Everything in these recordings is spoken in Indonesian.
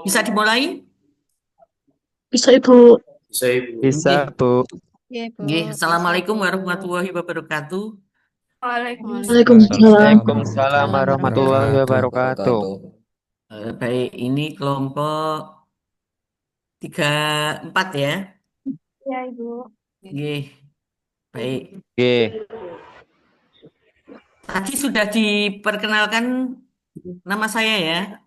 Bisa dimulai? Bisa Ibu. Bisa Ibu. Oke. Bisa, Bu. Iya, Bu. Oke. Bisa, Bu. Assalamualaikum warahmatullahi wabarakatuh. Waalaikumsalam Waalaikumsalam. Waalaikumsalam warahmatullahi warahmatullahi wabarakatuh. wabarakatuh. Baik, ini kelompok 34 ya. Iya, Ibu. Oke. Baik. Oke, Tadi sudah diperkenalkan nama saya ya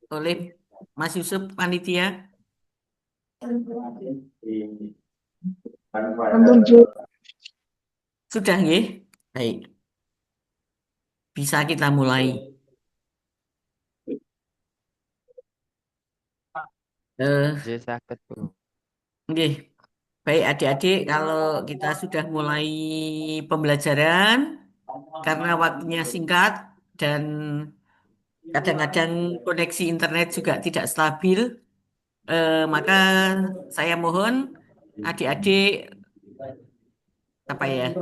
oleh Mas Yusuf Panitia. Ampun, Bu. Sudah nggih? Baik. Bisa kita mulai. Eh, jadi sakit, Bu. nggih. Baik adik-adik, kalau kita sudah mulai pembelajaran karena waktunya singkat dan kadang-kadang koneksi internet juga tidak stabil, maka saya mohon adik-adik apa ya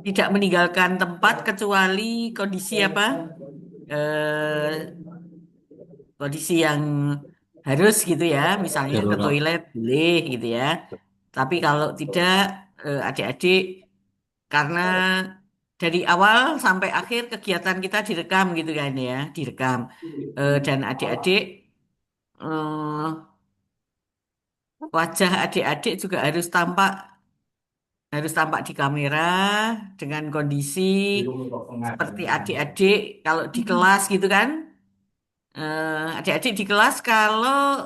tidak meninggalkan tempat kecuali kondisi apa eh, kondisi yang harus gitu ya, misalnya ke Darurat. toilet boleh gitu ya. Tapi kalau tidak, adik-adik karena dari awal sampai akhir kegiatan kita direkam gitu kan ya, direkam. Dan adik-adik eh, wajah adik-adik juga harus tampak di kamera dengan kondisi seperti adik-adik kalau di kelas gitu kan. Adik-adik di kelas kalau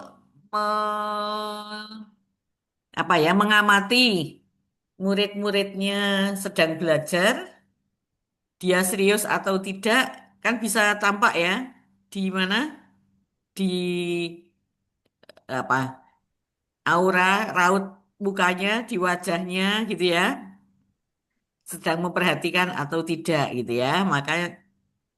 mengamati murid-muridnya sedang belajar, dia serius atau tidak kan bisa tampak ya di mana di apa aura raut mukanya di wajahnya gitu ya, sedang memperhatikan atau tidak gitu ya. Maka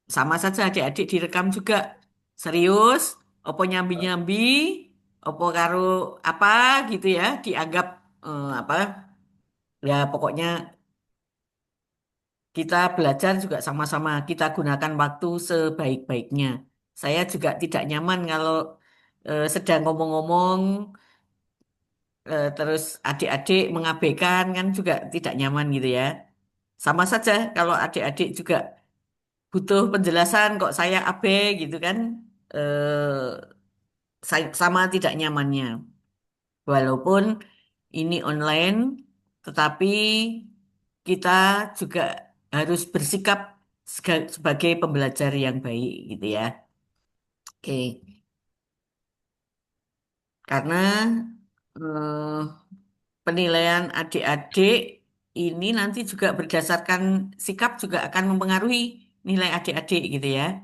sama saja adik-adik direkam juga serius, opo nyambi-nyambi, opo karo apa gitu ya, dianggap apa ya pokoknya kita belajar juga sama-sama kita gunakan waktu sebaik-baiknya. Saya juga tidak nyaman kalau sedang ngomong-ngomong terus adik-adik mengabaikan kan juga tidak nyaman gitu ya. Sama saja kalau adik-adik juga butuh penjelasan kok saya AB gitu kan, sama tidak nyamannya. Walaupun ini online, tetapi kita juga harus bersikap sebagai pembelajar yang baik gitu ya. Oke, karena eh, penilaian adik-adik ini nanti juga berdasarkan sikap juga akan mempengaruhi nilai adik-adik gitu ya.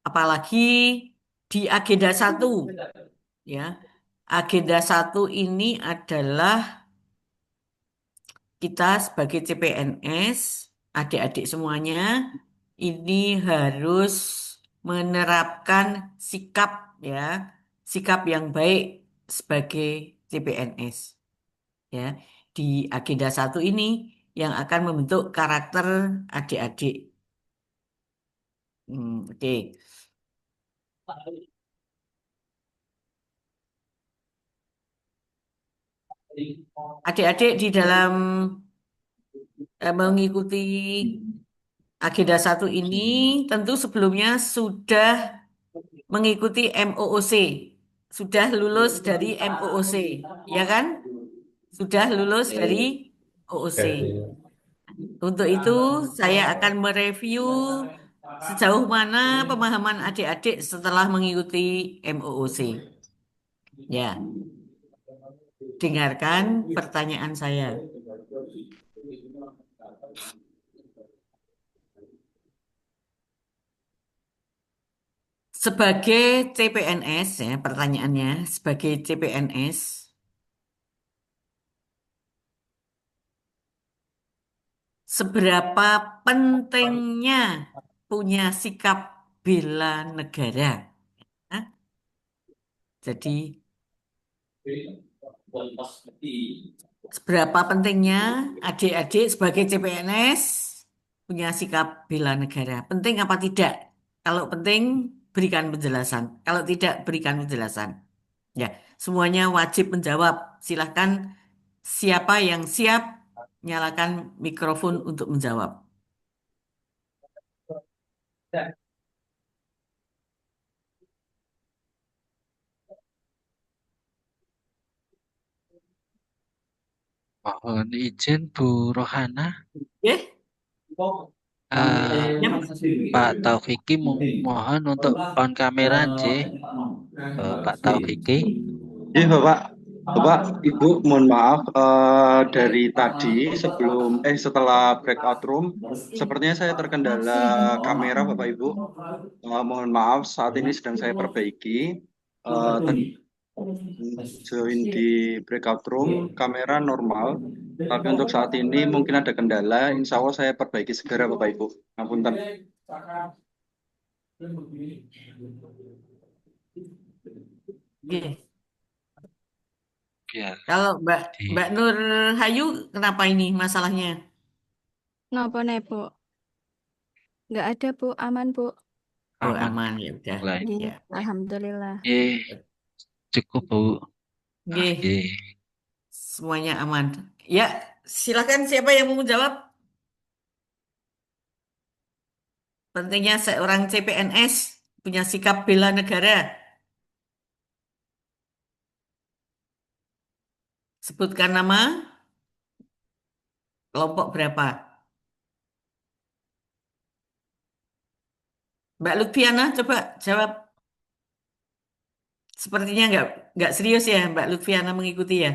Apalagi di agenda satu ya. Agenda satu ini adalah kita sebagai CPNS, adik-adik semuanya, ini harus menerapkan sikap ya, sikap yang baik sebagai CPNS ya. Di agenda satu ini yang akan membentuk karakter adik-adik. Oke. Adik-adik di dalam mengikuti agenda satu ini tentu sebelumnya sudah mengikuti MOOC, sudah lulus dari MOOC, ya kan? Sudah lulus dari OOC. Untuk itu, saya akan mereview sejauh mana pemahaman adik-adik setelah mengikuti MOOC. Ya, dengarkan pertanyaan saya. Sebagai CPNS, ya, pertanyaannya, sebagai CPNS, seberapa pentingnya punya sikap bela negara? Hah? Jadi, seberapa pentingnya adik-adik sebagai CPNS punya sikap bela negara? Penting apa tidak? Kalau penting, berikan penjelasan. Kalau tidak, berikan penjelasan. Ya, semuanya wajib menjawab. Silahkan siapa yang siap, nyalakan mikrofon untuk menjawab. Mohon izin Bu Rohana, Oke? eh, Ya. Pak Taufiki mohon untuk on kamera nggih. Pak Taufiki. Iya Bapak, Bapak, Ibu, mohon maaf dari tadi setelah breakout room, sepertinya saya terkendala kamera Bapak Ibu. Mohon maaf, saat ini sedang saya perbaiki. Tadi join di breakout room, kamera normal, tapi untuk saat ini mungkin ada kendala. Insya Allah saya perbaiki segera Bapak Ibu. Ngapunten. Oke. Ya, Kalau Mbak di Mbak Nur Hayu, kenapa ini masalahnya? Napa nih, Bu? Nggak ada, Bu. Aman, Bu. Oh, aman aman ya udah. mulai. Iya, Ya. Alhamdulillah. Cukup Bu. Oke. Oke, semuanya aman. Ya, silakan siapa yang mau menjawab? Pentingnya seorang CPNS punya sikap bela negara. Sebutkan nama kelompok berapa? Mbak Lutfiana, coba jawab. Sepertinya nggak serius ya Mbak Lutfiana mengikuti ya.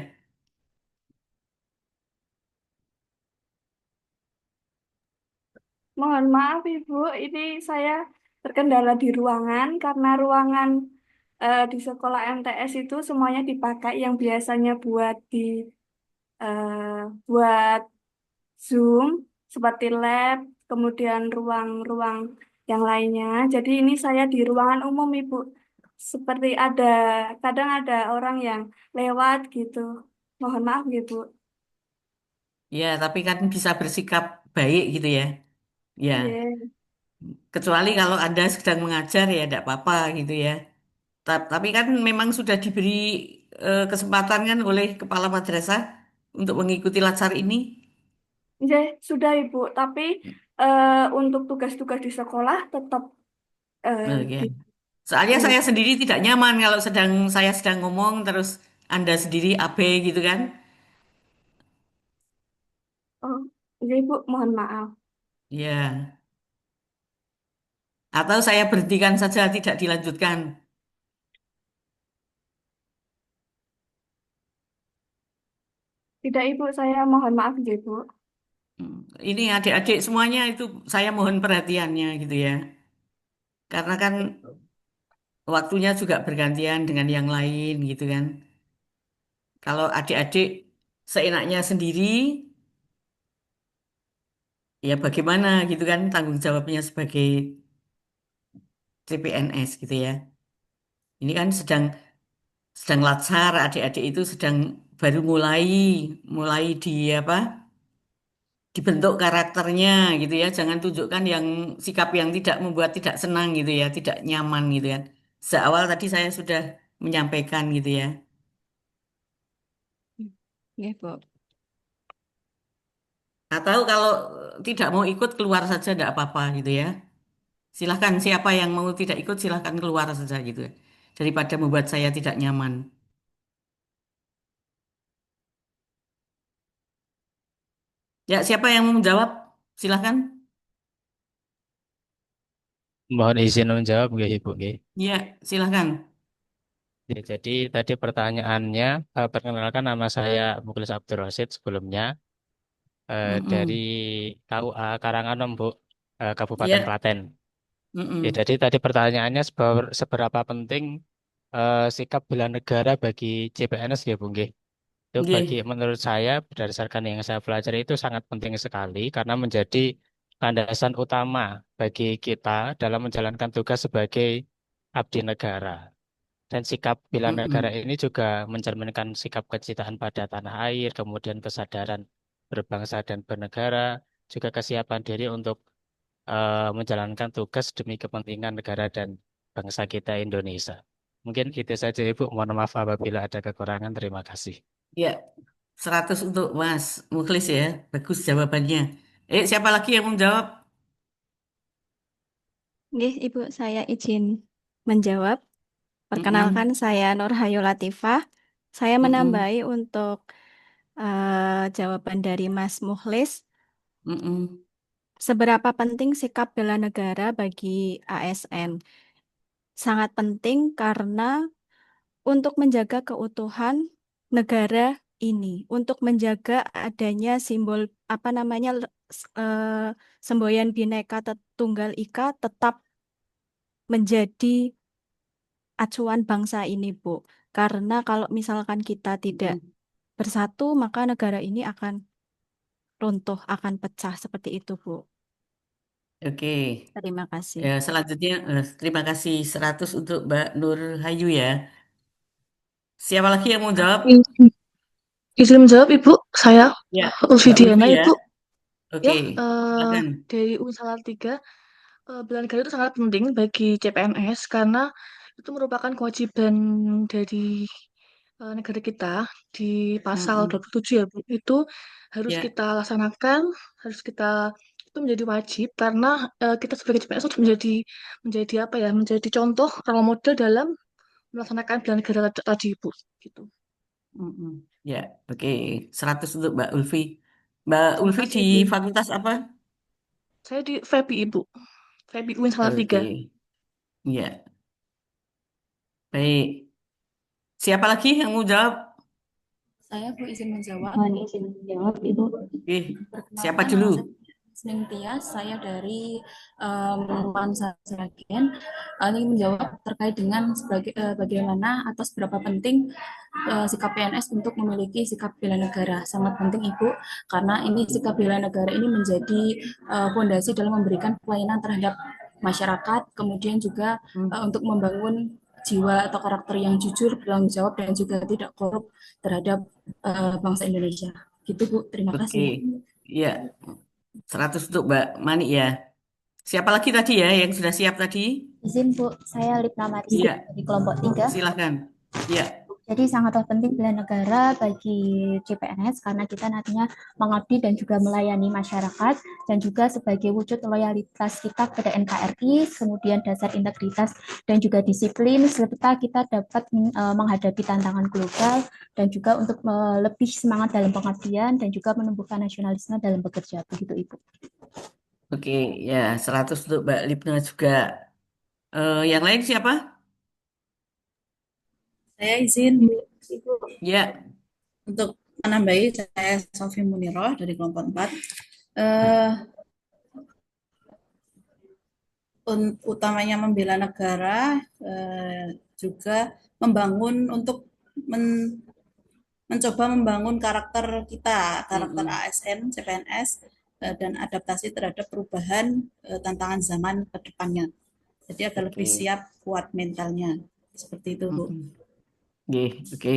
Mohon maaf Ibu, ini saya terkendala di ruangan karena ruangan di sekolah MTS itu semuanya dipakai yang biasanya buat Zoom seperti lab, kemudian ruang-ruang yang lainnya. Jadi ini saya di ruangan umum Ibu. Seperti kadang ada orang yang lewat gitu. Mohon maaf Ibu. Ya, tapi kan bisa bersikap baik gitu ya. Ya, Iya. kecuali kalau Anda sedang mengajar ya tidak apa-apa gitu ya. Tapi kan memang sudah diberi kesempatan kan oleh kepala madrasah untuk mengikuti latsar ini. Iya, sudah Ibu, tapi untuk tugas-tugas di sekolah tetap eh, Oke. di Soalnya ini. saya sendiri tidak nyaman kalau saya sedang ngomong terus Anda sendiri AB gitu kan. Oh, iya Ibu, mohon maaf. Ya. Atau saya berhentikan saja tidak dilanjutkan. Tidak Ibu, saya mohon maaf ya Ibu. Hmm. Ini adik-adik semuanya itu saya mohon perhatiannya gitu ya. Karena kan waktunya juga bergantian dengan yang lain gitu kan. Kalau adik-adik seenaknya sendiri, ya bagaimana gitu kan tanggung jawabnya sebagai CPNS gitu ya. Ini kan sedang latsar, adik-adik itu sedang baru mulai di apa? Dibentuk karakternya gitu ya. Jangan tunjukkan yang sikap yang tidak membuat tidak senang gitu ya, tidak nyaman gitu kan. Seawal tadi saya sudah menyampaikan gitu ya. Iya, Bu. Atau kalau tidak mau ikut keluar saja tidak apa-apa gitu ya. Silahkan siapa yang mau tidak ikut silahkan keluar saja gitu ya. Daripada membuat saya tidak nyaman. Ya, siapa yang mau menjawab? Silahkan. Mohon izin menjawab nggih Ibu nggih. Ya, silahkan. Ya, jadi tadi pertanyaannya, perkenalkan nama saya Muklis Abdul Rosid sebelumnya dari Mm-mm. KUA Karanganom Bu, Kabupaten Ya, Klaten. Ya, mm-mm. jadi tadi pertanyaannya seberapa penting sikap bela negara bagi CPNS ya Bu nggih. Itu bagi Nggih. menurut saya berdasarkan yang saya pelajari itu sangat penting sekali karena menjadi landasan utama bagi kita dalam menjalankan tugas sebagai abdi negara. Dan sikap bela negara Mm-mm. ini juga mencerminkan sikap kecintaan pada tanah air, kemudian kesadaran berbangsa dan bernegara, juga kesiapan diri untuk menjalankan tugas demi kepentingan negara dan bangsa kita Indonesia. Mungkin itu saja Ibu. Mohon maaf apabila ada kekurangan. Terima kasih. Ya, 100 untuk Mas Mukhlis ya. Bagus jawabannya. Siapa lagi yang mau jawab? Nggih, Ibu, saya izin menjawab. Mm-mm, Perkenalkan, saya Nurhayu Latifah. Saya mm-mm, menambahi untuk jawaban dari Mas Mukhlis. mm-mm, Seberapa penting sikap bela negara bagi ASN? Sangat penting karena untuk menjaga keutuhan negara ini, untuk menjaga adanya simbol apa namanya semboyan Bhinneka Tunggal Ika tetap menjadi acuan bangsa ini, Bu. Karena kalau misalkan kita tidak mm-mm. bersatu, maka negara ini akan runtuh, akan pecah seperti itu, Bu. Oke. Terima kasih. Selanjutnya, terima kasih 100 untuk Mbak Nur Hayu ya. Siapa lagi yang mau jawab? Izin menjawab Ibu, saya Ya, Mbak Ulfi Ulfidiana ya. Ibu. Oke, Ya, silakan. dari UN Salatiga, bela negara itu sangat penting bagi CPNS karena itu merupakan kewajiban dari negara kita di pasal Mm-mm. 27 ya Bu. Itu harus Ya, kita laksanakan, harus kita itu menjadi wajib karena kita sebagai CPNS itu menjadi apa ya, menjadi contoh role model dalam melaksanakan bela negara tadi Bu. Gitu. mm-mm. Ya, oke. 100 untuk Mbak Ulfi. Mbak Terima Ulfi kasih di Ibu. fakultas apa? Saya di FEBI Ibu, FEBI UN Salatiga. Oke, ya, baik. Siapa lagi yang mau jawab? Saya Bu izin menjawab. Mohon izin menjawab, Ibu. Oke, siapa Perkenalkan dulu? nama saya Sning Tias, saya dari Mansa Sragen. Ingin menjawab terkait dengan bagaimana atau seberapa penting sikap PNS untuk memiliki sikap bela negara. Sangat penting Ibu, karena ini sikap bela negara ini menjadi fondasi dalam memberikan pelayanan terhadap masyarakat, kemudian juga Hmm, untuk membangun jiwa atau karakter yang jujur, bertanggung jawab, dan juga tidak korup terhadap bangsa Indonesia. Gitu Bu, terima Oke, kasih. ya, 100 untuk Mbak Mani ya. Siapa lagi tadi ya yang sudah siap tadi? Izin Bu, saya Lipna Marisa Iya, dari kelompok 3. silahkan. Iya, Jadi sangatlah penting bela negara bagi CPNS karena kita nantinya mengabdi dan juga melayani masyarakat dan juga sebagai wujud loyalitas kita kepada NKRI, kemudian dasar integritas dan juga disiplin serta kita dapat menghadapi tantangan global dan juga untuk lebih semangat dalam pengabdian dan juga menumbuhkan nasionalisme dalam bekerja. Begitu Ibu. oke, ya 100 untuk Mbak Lipna juga. Yang lain siapa? Saya izin Ibu. Ya, untuk menambahi, saya Sofi Muniroh dari kelompok 4. Eh, Utamanya membela negara, juga membangun untuk mencoba membangun karakter kita, karakter mm-mm. ASN, CPNS, dan adaptasi terhadap perubahan tantangan zaman ke depannya. Jadi agar lebih Oke, siap, kuat mentalnya. Seperti itu, Bu. mm-mm. Oke, oke.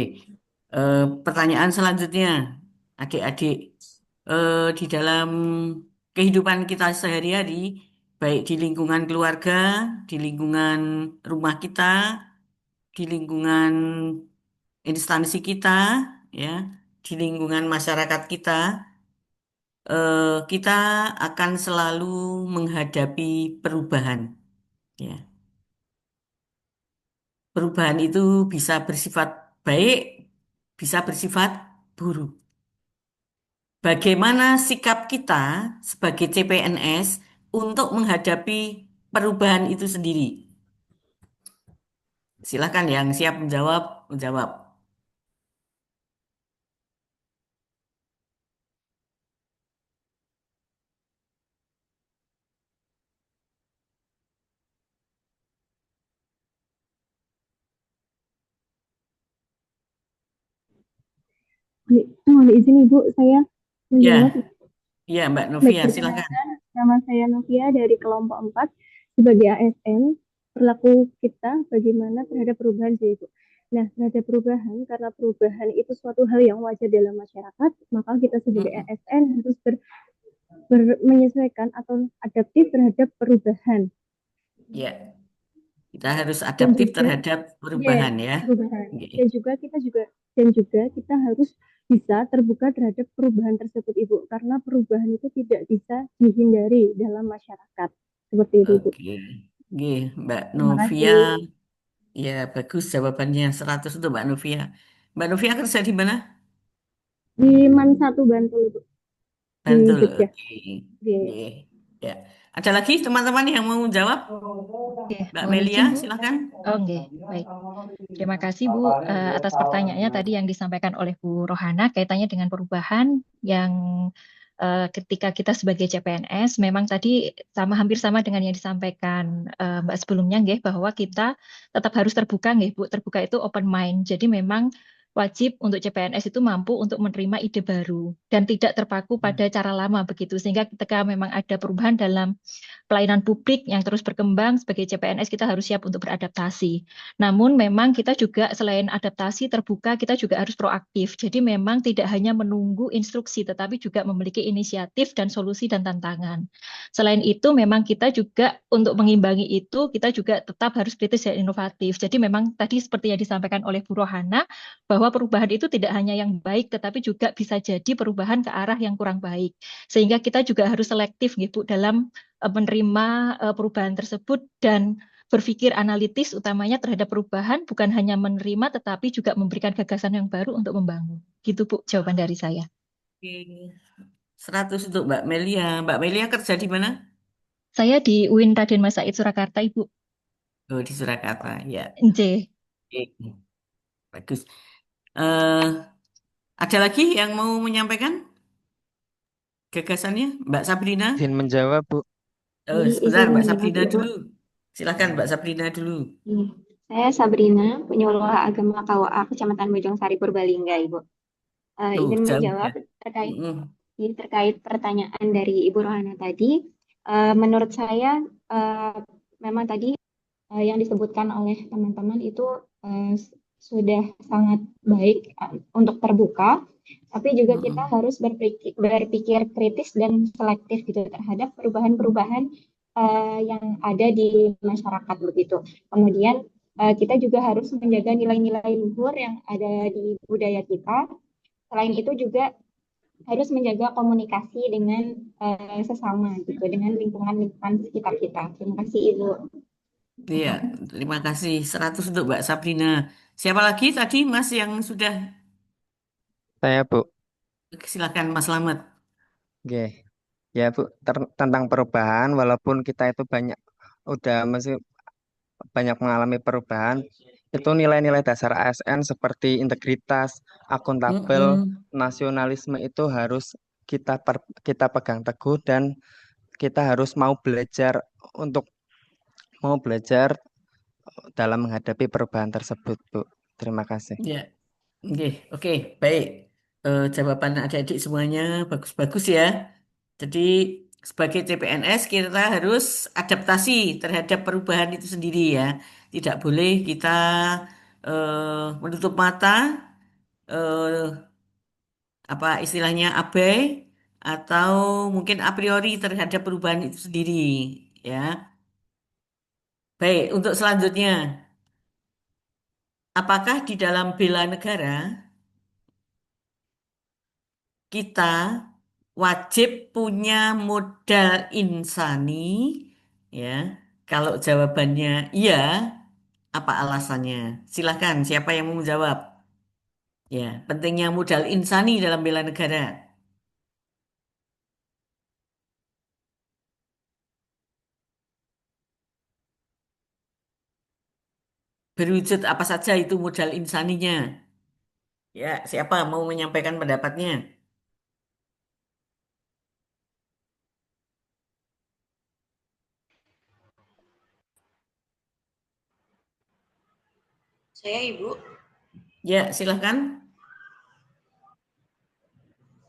Pertanyaan selanjutnya, adik-adik, di dalam kehidupan kita sehari-hari, baik di lingkungan keluarga, di lingkungan rumah kita, di lingkungan instansi kita, ya, di lingkungan masyarakat kita, kita akan selalu menghadapi perubahan. Ya, perubahan itu bisa bersifat baik, bisa bersifat buruk. Bagaimana sikap kita sebagai CPNS untuk menghadapi perubahan itu sendiri? Silakan yang siap menjawab, menjawab. Mohon izin Ibu, saya menjawab. Ya, ya Mbak Baik, Novia, silakan. perkenalkan, nama saya Novia dari kelompok 4. Sebagai ASN, perilaku kita bagaimana terhadap perubahan sih, Ibu. Nah, terhadap perubahan, karena perubahan itu suatu hal yang wajar dalam masyarakat, maka kita sebagai Mm-mm. ASN harus menyesuaikan atau adaptif terhadap perubahan. Ya, Kita harus Dan adaptif juga terhadap perubahan ya. perubahan. Oke. Dan juga kita harus bisa terbuka terhadap perubahan tersebut, Ibu, karena perubahan itu tidak bisa dihindari dalam masyarakat. Seperti itu, Ibu. Oke. Oke, Mbak Terima Novia. kasih. Ya, bagus jawabannya 100 untuk Mbak Novia. Mbak Novia kerja di mana? Di MAN 1 Bantul, Ibu, di Bantul. Jogja. Oke. Iya. Oke. Ya. Ada lagi teman-teman yang mau jawab? Oke, Mbak mohon Melia, izin, Bu. silakan. Oke, baik. Terima kasih, Bu, atas pertanyaannya tadi yang disampaikan oleh Bu Rohana kaitannya dengan perubahan yang ketika kita sebagai CPNS memang tadi hampir sama dengan yang disampaikan Mbak sebelumnya, nggih, bahwa kita tetap harus terbuka, nggih, Bu. Terbuka itu open mind. Jadi memang wajib untuk CPNS itu mampu untuk menerima ide baru dan tidak terpaku pada cara lama begitu. Sehingga ketika memang ada perubahan dalam pelayanan publik yang terus berkembang, sebagai CPNS kita harus siap untuk beradaptasi. Namun memang kita juga selain adaptasi terbuka, kita juga harus proaktif. Jadi memang tidak hanya menunggu instruksi, tetapi juga memiliki inisiatif dan solusi dan tantangan. Selain itu memang kita juga untuk mengimbangi itu, kita juga tetap harus kritis dan inovatif. Jadi memang tadi seperti yang disampaikan oleh Bu Rohana, bahwa perubahan itu tidak hanya yang baik, tetapi juga bisa jadi perubahan ke arah yang kurang baik. Sehingga kita juga harus selektif gitu dalam menerima perubahan tersebut dan berpikir analitis utamanya terhadap perubahan, bukan hanya menerima tetapi juga memberikan gagasan yang baru untuk membangun. Gitu, Bu, jawaban dari saya. Oke. 100 untuk Mbak Melia. Mbak Melia kerja di mana? Saya di UIN Raden Mas Said Surakarta, Ibu. Oh, di Surakarta, ya. Nj. Oke. Bagus. Eh, ada lagi yang mau menyampaikan gagasannya? Mbak Sabrina? Izin menjawab, Bu. Oh, sebentar, Mbak Sabrina dulu. Silakan Mbak Sabrina dulu. Saya Sabrina, penyuluh agama KUA Kecamatan Bojongsari Purbalingga, Ibu. Izin Jauh menjawab ya. terkait pertanyaan dari Ibu Rohana tadi. Menurut saya memang tadi yang disebutkan oleh teman-teman itu sudah sangat baik untuk terbuka, tapi juga kita harus berpikir kritis dan selektif gitu terhadap perubahan-perubahan yang ada di masyarakat begitu. Kemudian kita juga harus menjaga nilai-nilai luhur yang ada di budaya kita. Selain itu juga harus menjaga komunikasi dengan sesama gitu, dengan lingkungan sekitar kita. Terima kasih, Ibu. Iya, terima kasih. 100 untuk Mbak Sabrina. Siapa lagi tadi Mas yang sudah? Saya, Bu. Silakan Mas Slamet. Oke. Ya, Bu, tentang perubahan, walaupun kita itu masih banyak mengalami perubahan, itu nilai-nilai dasar ASN seperti integritas, akuntabel, nasionalisme itu harus kita pegang teguh dan kita harus mau belajar dalam menghadapi perubahan tersebut, Bu. Terima kasih. Ya, oke, baik. Jawaban adik-adik semuanya bagus-bagus ya. Jadi sebagai CPNS kita harus adaptasi terhadap perubahan itu sendiri ya. Tidak boleh kita menutup mata, apa istilahnya abai atau mungkin a priori terhadap perubahan itu sendiri ya. Baik, untuk selanjutnya, apakah di dalam bela negara kita wajib punya modal insani ya? Kalau jawabannya iya, apa alasannya? Silahkan, siapa yang mau menjawab? Ya, pentingnya modal insani dalam bela negara. Berwujud apa saja itu modal insaninya? Ya, siapa mau menyampaikan pendapatnya? Saya, Ibu. Ya, silahkan.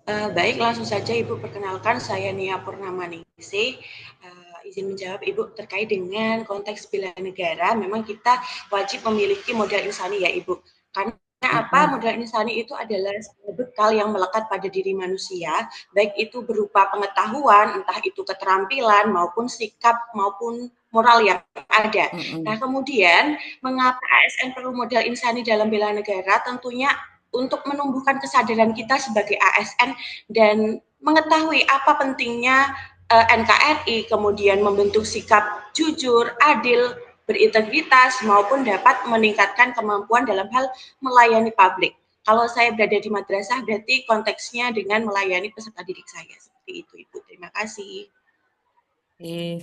Baik, langsung saja Ibu, perkenalkan saya Nia Purnamaningsi. Izin menjawab Ibu terkait dengan konteks bela negara, memang kita wajib memiliki modal insani ya Ibu. Karena apa? Modal insani itu adalah bekal yang melekat pada diri manusia, baik itu berupa pengetahuan, entah itu keterampilan maupun sikap maupun moral yang ada. Mm-mm. Nah, kemudian mengapa ASN perlu modal insani dalam bela negara? Tentunya untuk menumbuhkan kesadaran kita sebagai ASN dan mengetahui apa pentingnya NKRI, kemudian membentuk sikap jujur, adil, berintegritas, maupun dapat meningkatkan kemampuan dalam hal melayani publik. Kalau saya berada di madrasah, berarti konteksnya dengan melayani peserta didik saya. Seperti itu, Ibu. Terima kasih.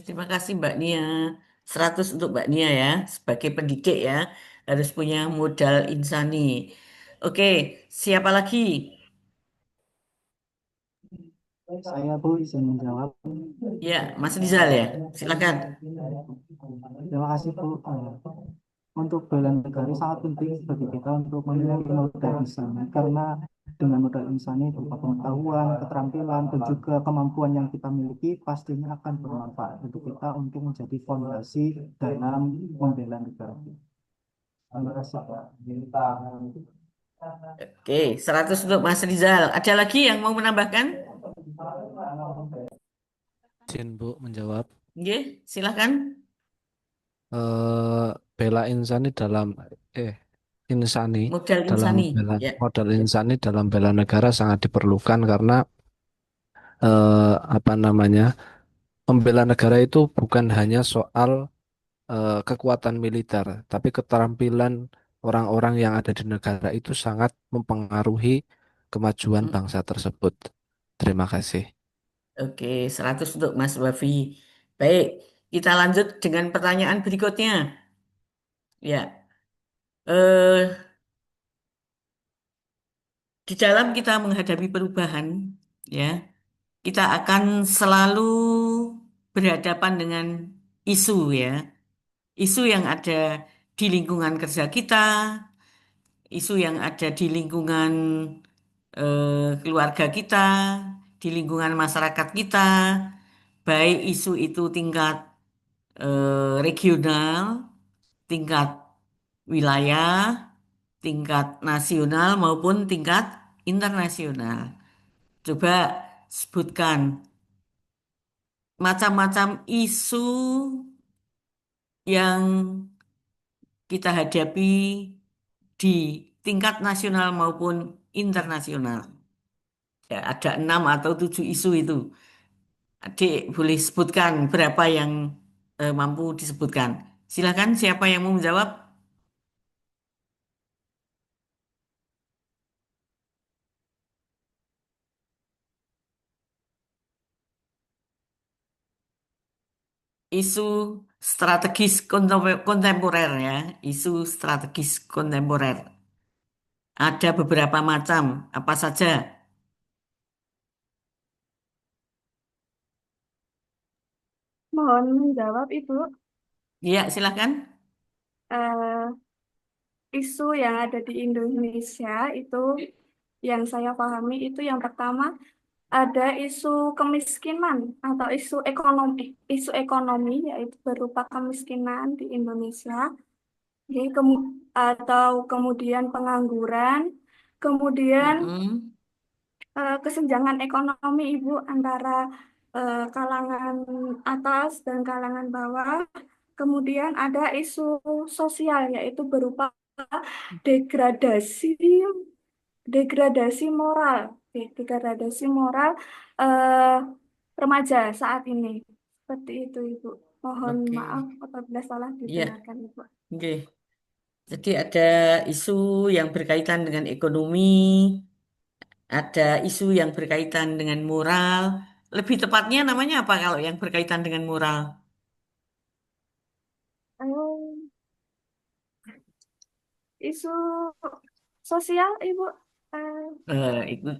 Terima kasih Mbak Nia. 100 untuk Mbak Nia ya. Sebagai pendidik ya, harus punya modal insani. Oke, siapa lagi? Saya Bu izin menjawab. Ya, Mas Rizal ya. Silakan. Terima kasih Bu. Untuk bela negara sangat penting bagi kita untuk memiliki modal insani karena dengan modal insani berupa pengetahuan, keterampilan, dan juga kemampuan yang kita miliki pastinya akan bermanfaat untuk kita untuk menjadi fondasi dalam membela negara. Terima kasih Pak. Oke, 100 untuk Mas Rizal. Ada lagi yang mau menambahkan? Izin Bu menjawab. Oke, silakan. Bela insani dalam insani Modal dalam insani. bela Ya. modal insani dalam bela negara sangat diperlukan karena membela negara itu bukan hanya soal kekuatan militer, tapi keterampilan orang-orang yang ada di negara itu sangat mempengaruhi kemajuan bangsa tersebut. Terima kasih. Oke, 100 untuk Mas Wafi. Baik, kita lanjut dengan pertanyaan berikutnya. Ya, di dalam kita menghadapi perubahan, ya, kita akan selalu berhadapan dengan isu, ya, isu yang ada di lingkungan kerja kita, isu yang ada di lingkungan keluarga kita, di lingkungan masyarakat kita, baik isu itu tingkat regional, tingkat wilayah, tingkat nasional maupun tingkat internasional. Coba sebutkan macam-macam isu yang kita hadapi di tingkat nasional maupun internasional. Ya, ada 6 atau 7 isu itu. Adik boleh sebutkan berapa yang mampu disebutkan. Silakan siapa yang mau menjawab? Isu strategis kontemporer ya, isu strategis kontemporer. Ada beberapa macam, apa saja? Mohon menjawab, Ibu. Iya, silakan. Eh, Isu yang ada di Indonesia itu yang saya pahami itu yang pertama ada isu kemiskinan atau isu ekonomi yaitu berupa kemiskinan di Indonesia. Jadi atau kemudian pengangguran, kemudian kesenjangan ekonomi Ibu antara kalangan atas dan kalangan bawah. Kemudian ada isu sosial yaitu berupa degradasi degradasi moral, degradasi moral eh, remaja saat ini. Seperti itu Ibu. Mohon Oke. maaf apabila salah Iya. dibenarkan Ibu. Oke. Jadi ada isu yang berkaitan dengan ekonomi, ada isu yang berkaitan dengan moral. Lebih tepatnya namanya apa kalau yang berkaitan dengan moral? Isu sosial Ibu.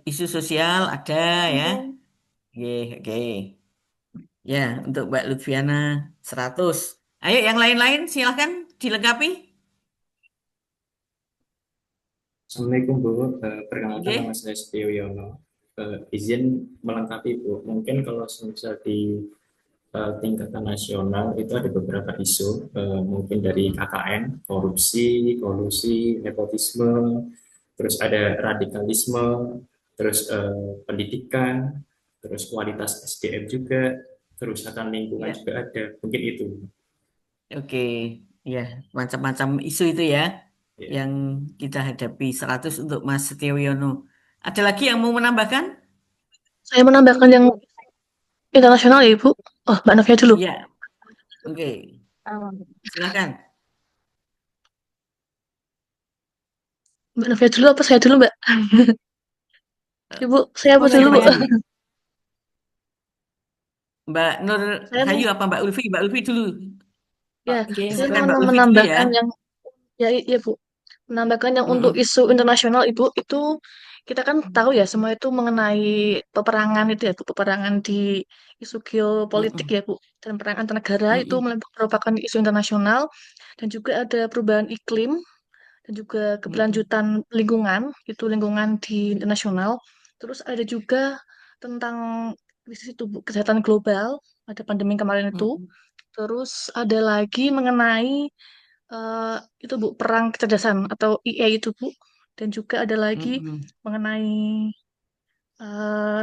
Isu sosial ada ya. Iya. Oke, oke. Ya, untuk Mbak Lutfiana 100. Ayo yang lain-lain silahkan dilengkapi. Assalamualaikum Bu, perkenalkan Oke. nama saya Setio Yono. Izin melengkapi Bu, mungkin kalau misal di tingkatan nasional itu ada beberapa isu, mungkin dari KKN, korupsi, kolusi, nepotisme, terus ada radikalisme, terus pendidikan, terus kualitas SDM juga, kerusakan lingkungan juga ada, mungkin itu. Oke, ya, macam-macam isu itu ya Ya. yang kita hadapi. 100 untuk Mas Setioyono. Ada lagi yang mau menambahkan? Saya menambahkan yang internasional ya, Ibu. Oh, Mbak Novia dulu. Ya, oke. Silakan. Mbak Novia dulu apa saya dulu, Mbak? Ibu, saya apa Monggo dulu, Bu? gimana nih? Mbak Nur Saya mau, Hayu apa Mbak Ulfi? Mbak Ulfi dulu. ya, Oke, saya Silakan mau Mbak Ulfi dulu ya. menambahkan yang, ya, iya, Bu. Menambahkan yang untuk Mm-mm, isu internasional, Ibu, itu kita kan tahu ya, semua itu mengenai peperangan itu ya, Bu. Peperangan di isu geopolitik mm-mm, ya, Bu. Dan perang antar negara itu mm-mm, merupakan isu internasional. Dan juga ada perubahan iklim dan juga mm-mm, keberlanjutan lingkungan, itu lingkungan di internasional. Terus ada juga tentang krisis itu, Bu, kesehatan global, ada pandemi kemarin itu. mm-mm, Terus ada lagi mengenai eh, itu, Bu, perang kecerdasan atau IA itu, Bu. Dan juga ada lagi mm-mm. mengenai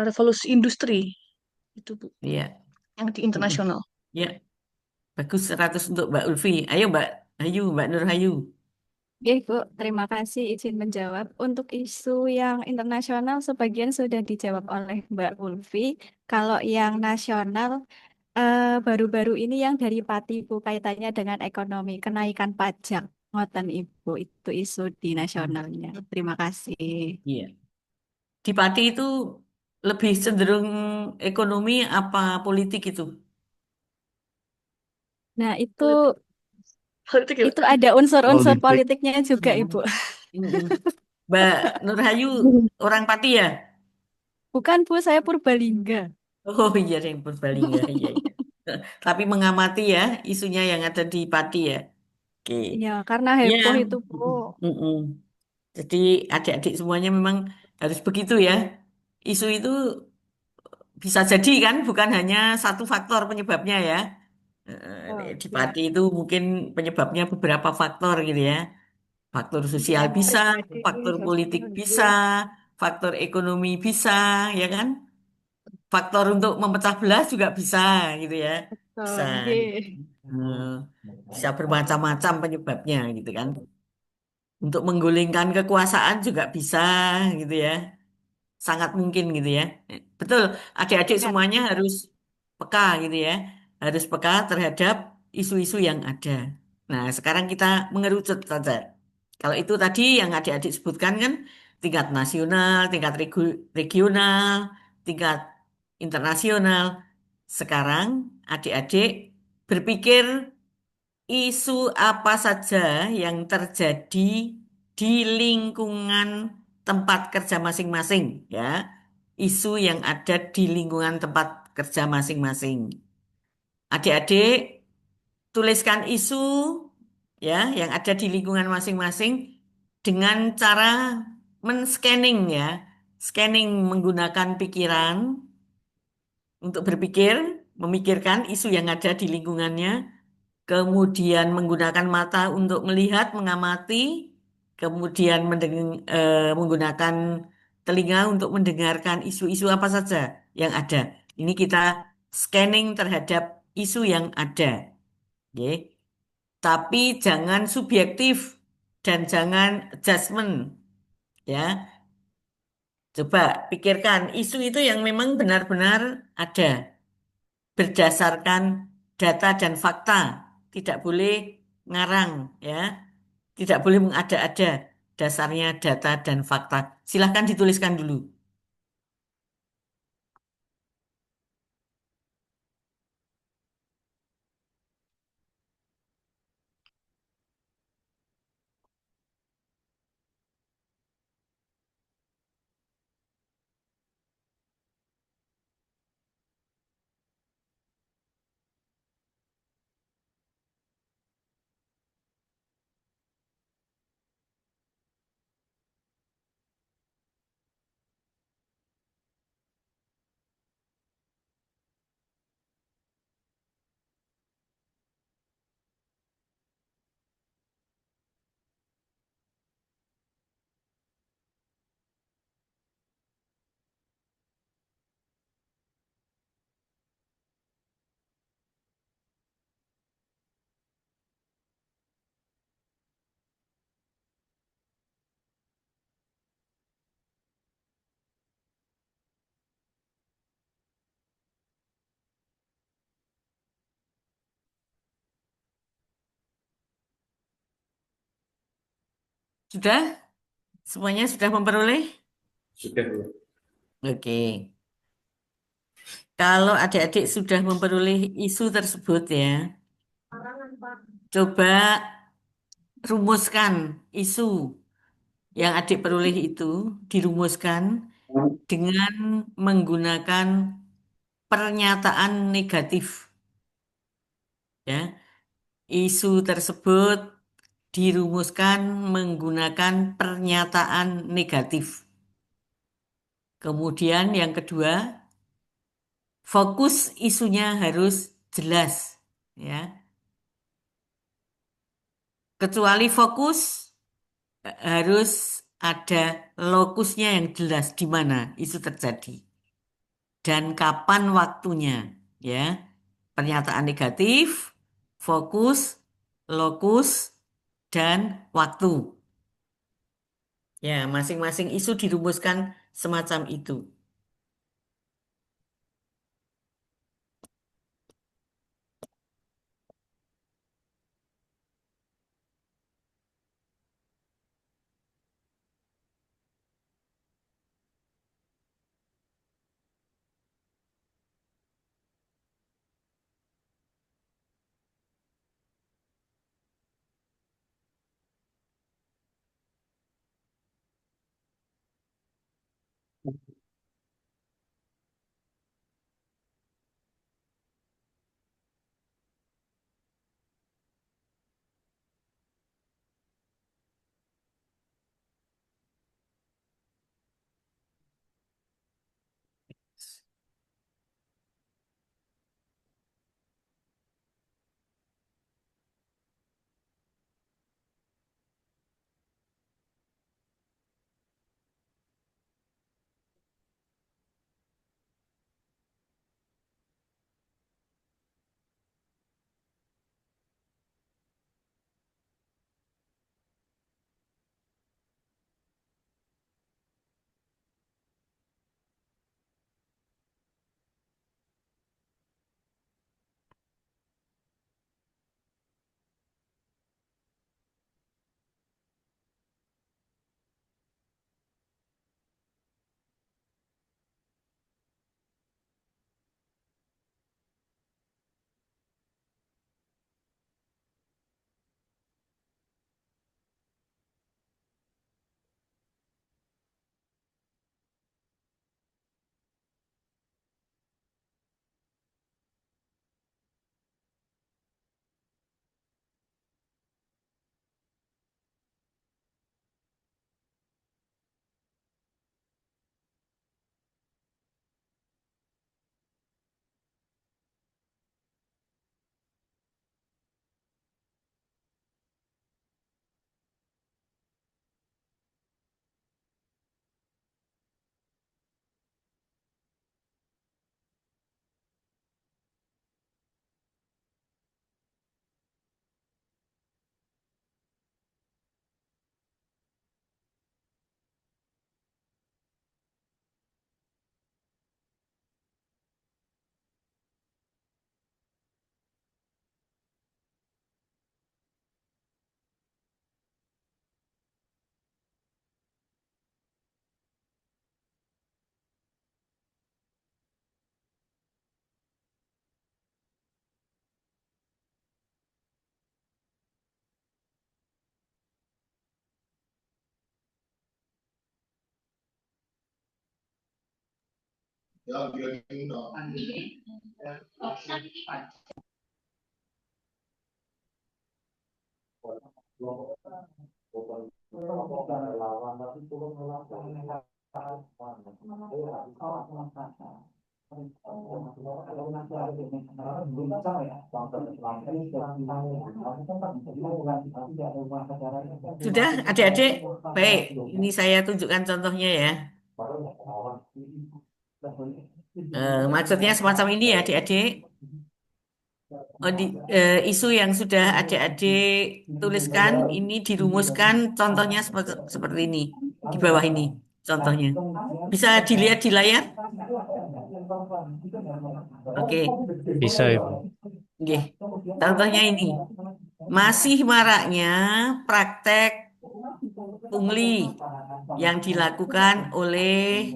revolusi industri itu, Bu, Iya. yang di Mm-mm. internasional. Ya, bagus 100 untuk Mbak Ulfi. Ayo Mbak Hayu, Mbak Nur Hayu. Oke, Bu, terima kasih izin menjawab. Untuk isu yang internasional, sebagian sudah dijawab oleh Mbak Ulfi. Kalau yang nasional, baru-baru ini yang dari Pati, Bu, kaitannya dengan ekonomi, kenaikan pajak. Ngoten Ibu, itu isu di nasionalnya. Terima kasih. Iya. Di Pati itu lebih cenderung ekonomi apa politik itu? Nah, itu Politik, politik ya, Pak? itu ada unsur-unsur Politik. politiknya juga, Mm-mm, Ibu. mm-mm. Mbak Nur Hayu orang Pati ya? Bukan, Bu, saya Purbalingga. Oh iya, yang Purbalingga. Iya, iya. Tapi mengamati ya isunya yang ada di Pati ya. Oke. Ya, karena Ya. heboh itu, Bu. Mm-mm. Jadi adik-adik semuanya memang harus begitu ya. Isu itu bisa jadi kan bukan hanya satu faktor penyebabnya ya. Oh, Di ya. Pati itu mungkin penyebabnya beberapa faktor gitu ya. Faktor sosial Pikiran bisa, pribadi, faktor politik sosial. bisa, faktor ekonomi bisa, ya kan? Faktor untuk memecah belah juga bisa gitu ya. Bisa. Betul, nggih. Eh, Bisa bermacam-macam penyebabnya gitu kan. Untuk menggulingkan kekuasaan juga bisa gitu ya. Sangat mungkin gitu ya. Betul, adik-adik Ya, semuanya harus peka gitu ya. Harus peka terhadap isu-isu yang ada. Nah, sekarang kita mengerucut saja. Kalau itu tadi yang adik-adik sebutkan kan tingkat nasional, tingkat regional, tingkat internasional. Sekarang adik-adik berpikir isu apa saja yang terjadi di lingkungan tempat kerja masing-masing ya. Isu yang ada di lingkungan tempat kerja masing-masing. Adik-adik tuliskan isu ya yang ada di lingkungan masing-masing dengan cara men-scanning ya. Scanning menggunakan pikiran untuk berpikir, memikirkan isu yang ada di lingkungannya, kemudian menggunakan mata untuk melihat, mengamati, kemudian menggunakan telinga untuk mendengarkan isu-isu apa saja yang ada. Ini kita scanning terhadap isu yang ada. Oke. Tapi jangan subjektif dan jangan judgment. Ya, coba pikirkan isu itu yang memang benar-benar ada berdasarkan data dan fakta. Tidak boleh ngarang, ya. Tidak boleh mengada-ada. Dasarnya data dan fakta. Silahkan dituliskan dulu. Sudah? Semuanya sudah memperoleh? Sudah, Bu. Oke. Kalau adik-adik sudah memperoleh isu tersebut ya, coba rumuskan isu yang adik peroleh itu, dirumuskan dengan menggunakan pernyataan negatif. Ya, isu tersebut dirumuskan menggunakan pernyataan negatif. Kemudian yang kedua, fokus isunya harus jelas, ya. Kecuali fokus harus ada lokusnya yang jelas di mana isu terjadi dan kapan waktunya, ya. Pernyataan negatif, fokus, lokus, dan waktu. Ya, masing-masing isu dirumuskan semacam itu. Sudah, adik-adik? Baik, ini saya tunjukkan contohnya ya. Maksudnya semacam ini ya, adik-adik. Isu yang sudah adik-adik tuliskan ini dirumuskan contohnya seperti ini di bawah ini contohnya. Bisa dilihat di layar? Oke. Bisa, Ibu. Oke. Contohnya ini. Masih maraknya praktek pungli yang dilakukan oleh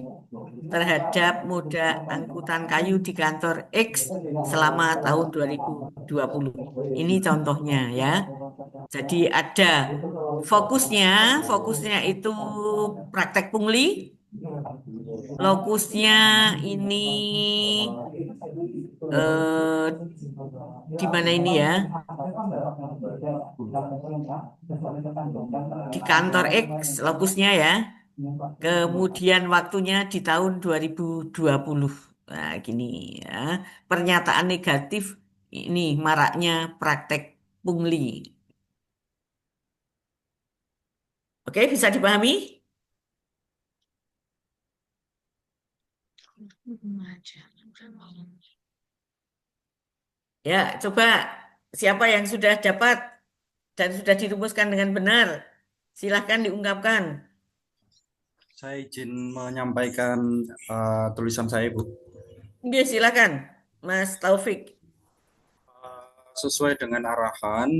terhadap moda angkutan kayu di kantor X selama tahun 2020. Ini contohnya ya. Jadi ada fokusnya, fokusnya itu praktek pungli, lokusnya ini eh, di mana ini ya? Di kantor X lokusnya ya. Kemudian waktunya di tahun 2020. Nah, gini ya. Pernyataan negatif ini maraknya praktek pungli. Oke, bisa dipahami? Ya, coba siapa yang sudah dapat dan sudah dirumuskan dengan benar, silahkan diungkapkan. Saya izin menyampaikan tulisan saya, Bu. Oke, silakan, Mas Taufik. Sesuai dengan arahan,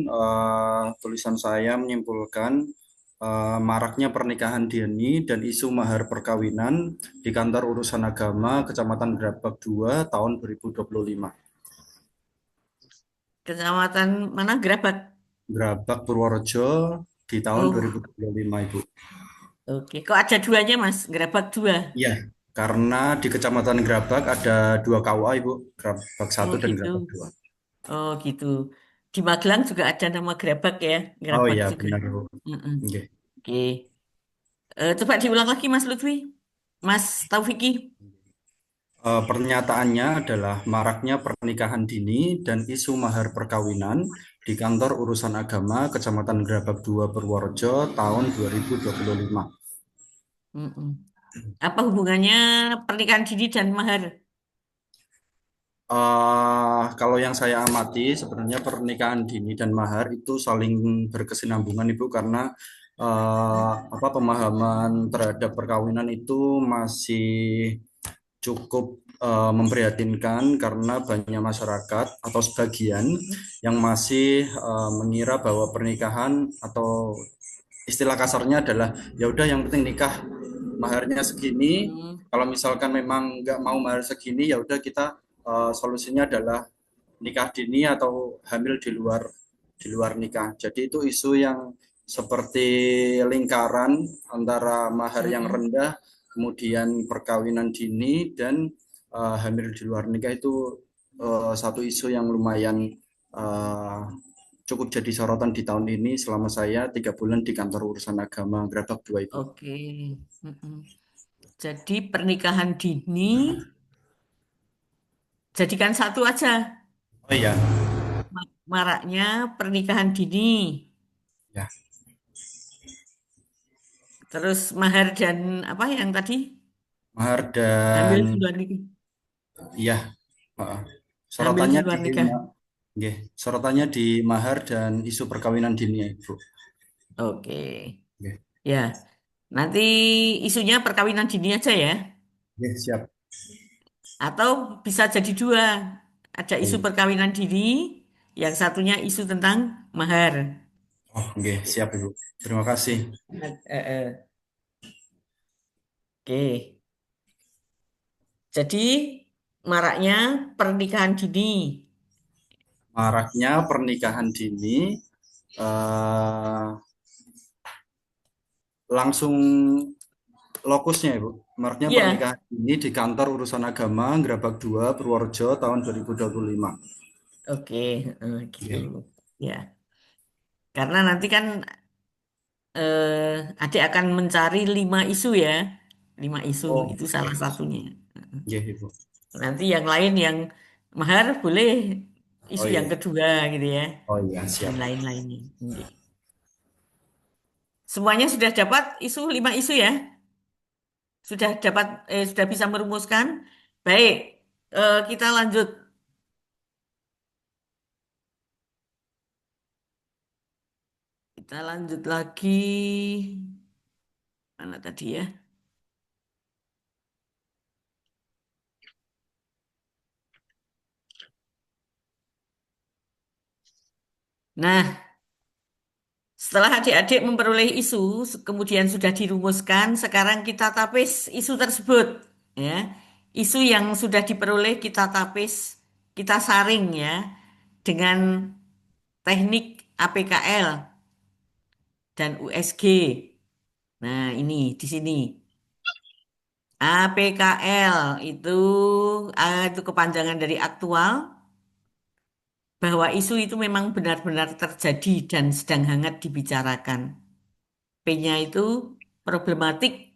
tulisan saya menyimpulkan maraknya pernikahan dini dan isu mahar perkawinan di kantor urusan agama Kecamatan Grabak 2 tahun 2025. Kecamatan mana? Gerabak. Grabak Purworejo di tahun Oh, 2025, Ibu. oke. Kok ada duanya, Mas? Gerabak 2. Iya, karena di Kecamatan Grabak ada 2 KUA, Ibu. Grabak 1 Oh, dan gitu. Grabak 2. Oh, gitu. Di Magelang juga ada nama Gerabak ya, Oh Gerabak iya, juga. benar, Bu. Mm-mm. Oke. Oke. Coba diulang lagi, Mas Lutfi. Mas Taufiki. Pernyataannya adalah maraknya pernikahan dini dan isu mahar perkawinan di kantor urusan agama Kecamatan Grabak 2 Purworejo tahun 2025. Mm-mm. Apa hubungannya pernikahan dini dan mahar? Kalau yang saya amati sebenarnya pernikahan dini dan mahar itu saling berkesinambungan, Ibu, karena apa pemahaman terhadap perkawinan itu masih cukup memprihatinkan karena banyak masyarakat atau sebagian yang masih mengira bahwa pernikahan atau istilah kasarnya adalah ya udah yang penting nikah, maharnya segini. Kalau misalkan memang nggak mau mahar segini, ya udah kita solusinya adalah nikah dini atau hamil di luar nikah. Jadi itu isu yang seperti lingkaran antara mahar yang rendah, kemudian perkawinan dini dan hamil di luar nikah itu satu isu yang lumayan cukup jadi sorotan di tahun ini selama saya 3 bulan di kantor urusan agama Grabak 2, Ibu. Oke. Mm-mm. Jadi pernikahan dini jadikan satu aja. Oh iya, Maraknya pernikahan dini. ya. Terus mahar dan apa yang tadi? Mahar Hamil dan di luar nikah. iya, heeh. Hamil di Sorotannya di luar nikah. nggih, sorotannya di mahar dan isu perkawinan dini, ya, Ibu. Oke. Nggih. Ya. Nanti isunya perkawinan dini aja ya. Nggih, siap. Atau bisa jadi dua. Ada isu Nggih. perkawinan dini, yang satunya isu tentang mahar. Oh, nggih, siap, Ibu. Terima kasih. Oke. Jadi maraknya pernikahan dini. Maraknya pernikahan dini eh, langsung lokusnya, Ibu. Maraknya Iya. pernikahan dini di kantor urusan agama Grabak 2 Purworejo tahun 2025. Oke, gitu. Nggih. Ya. Karena nanti kan adik akan mencari 5 isu ya. 5 isu Oh, itu salah satunya. nggih, Ibu. Nanti yang lain yang mahar boleh Oh isu yang iya. kedua gitu ya. Oh iya, Dan siap. lain-lainnya. Oke. Semuanya sudah dapat 5 isu ya? Sudah dapat, sudah bisa merumuskan? Baik, kita lanjut. Kita lanjut lagi. Mana tadi ya? Nah, Setelah adik-adik memperoleh isu, kemudian sudah dirumuskan, sekarang kita tapis isu tersebut. Ya, isu yang sudah diperoleh kita tapis, kita saring ya dengan teknik APKL dan USG. Nah, ini di sini. APKL itu kepanjangan dari aktual, bahwa isu itu memang benar-benar terjadi dan sedang hangat dibicarakan. P-nya itu problematik,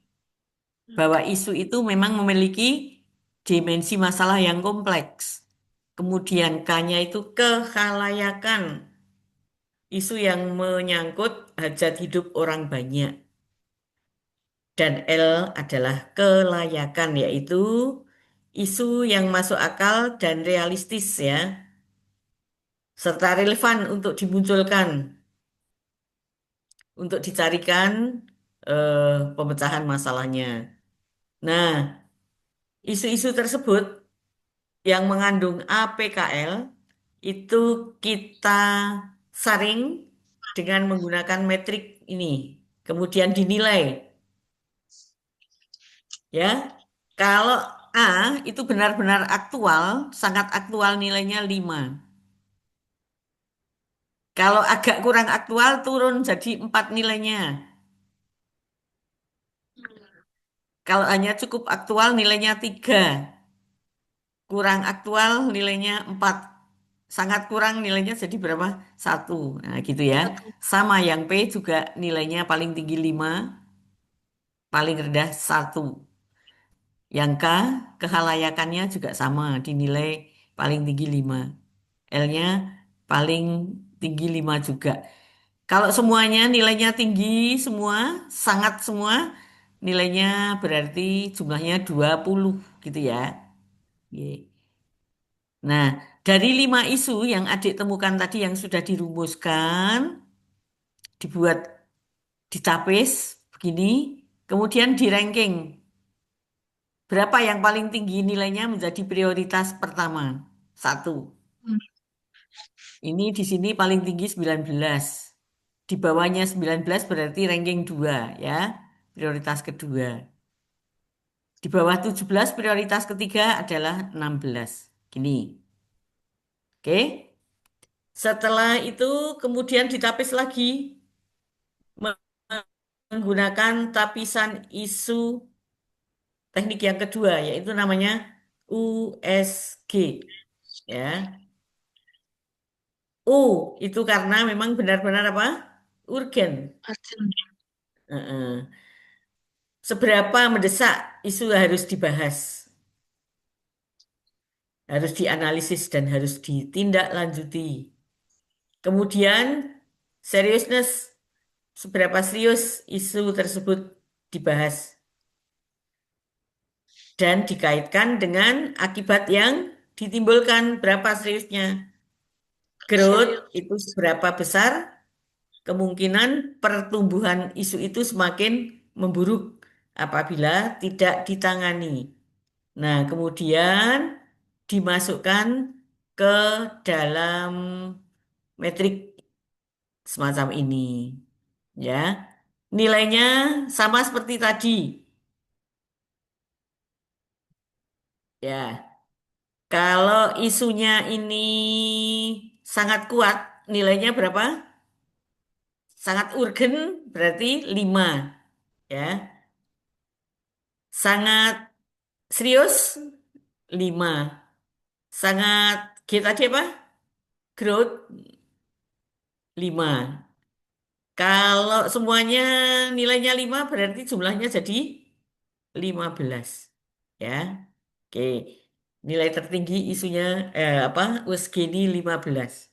bahwa isu itu memang memiliki dimensi masalah yang kompleks. Kemudian K-nya itu kekhalayakan, isu yang menyangkut hajat hidup orang banyak. Dan L adalah kelayakan, yaitu isu yang masuk akal dan realistis ya, serta relevan untuk dimunculkan, untuk dicarikan pemecahan masalahnya. Nah, isu-isu tersebut yang mengandung APKL itu kita saring dengan menggunakan metrik ini, kemudian dinilai. Ya, kalau A itu benar-benar aktual, sangat aktual nilainya 5. Kalau agak kurang aktual turun jadi 4 nilainya. Kalau hanya cukup aktual nilainya 3. Kurang aktual nilainya 4. Sangat kurang nilainya jadi berapa? 1. Nah, gitu ya. Sama yang P juga nilainya paling tinggi 5, paling rendah 1. Yang K kehalayakannya juga sama, dinilai paling tinggi 5. L-nya paling tinggi 5 juga. Kalau semuanya nilainya tinggi semua, sangat semua, nilainya berarti jumlahnya 20 gitu ya. Ye. Nah, dari 5 isu yang adik temukan tadi yang sudah dirumuskan, dibuat ditapis begini, kemudian di ranking. Berapa yang paling tinggi nilainya menjadi prioritas pertama? 1. Ini di sini paling tinggi 19. Di bawahnya 19 berarti ranking 2 ya. Prioritas kedua. Di bawah 17 prioritas ketiga adalah 16. Gini. Oke. Setelah itu kemudian ditapis lagi menggunakan tapisan isu teknik yang kedua yaitu namanya USG ya. U itu karena memang benar-benar apa? Urgen. Heeh. Seberapa mendesak isu harus dibahas, harus dianalisis dan harus ditindaklanjuti. Kemudian seriousness, seberapa serius isu tersebut dibahas dan dikaitkan dengan akibat yang ditimbulkan, berapa seriusnya. Growth itu seberapa besar kemungkinan pertumbuhan isu itu semakin memburuk apabila tidak ditangani. Nah, kemudian dimasukkan ke dalam metrik semacam ini. Ya. Nilainya sama seperti tadi. Ya. Kalau isunya ini sangat kuat, nilainya berapa? Sangat urgen berarti 5. Ya. Sangat serius 5. Sangat tadi apa? Growth 5. Kalau semuanya nilainya 5 berarti jumlahnya jadi 15. Ya. Oke. Nilai tertinggi isunya USG ini 15.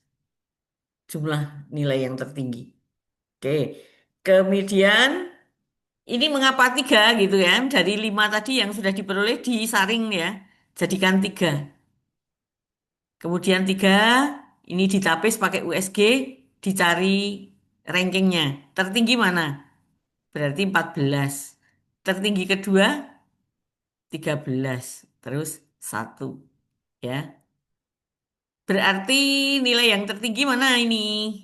Jumlah nilai yang tertinggi. Oke. Kemudian ini mengapa 3 gitu kan? Dari 5 tadi yang sudah diperoleh disaring ya. Jadikan 3. Kemudian 3 ini ditapis pakai USG, dicari rankingnya. Tertinggi mana? Berarti 14. Tertinggi kedua 13. Terus 1. Ya. Berarti nilai yang tertinggi mana ini?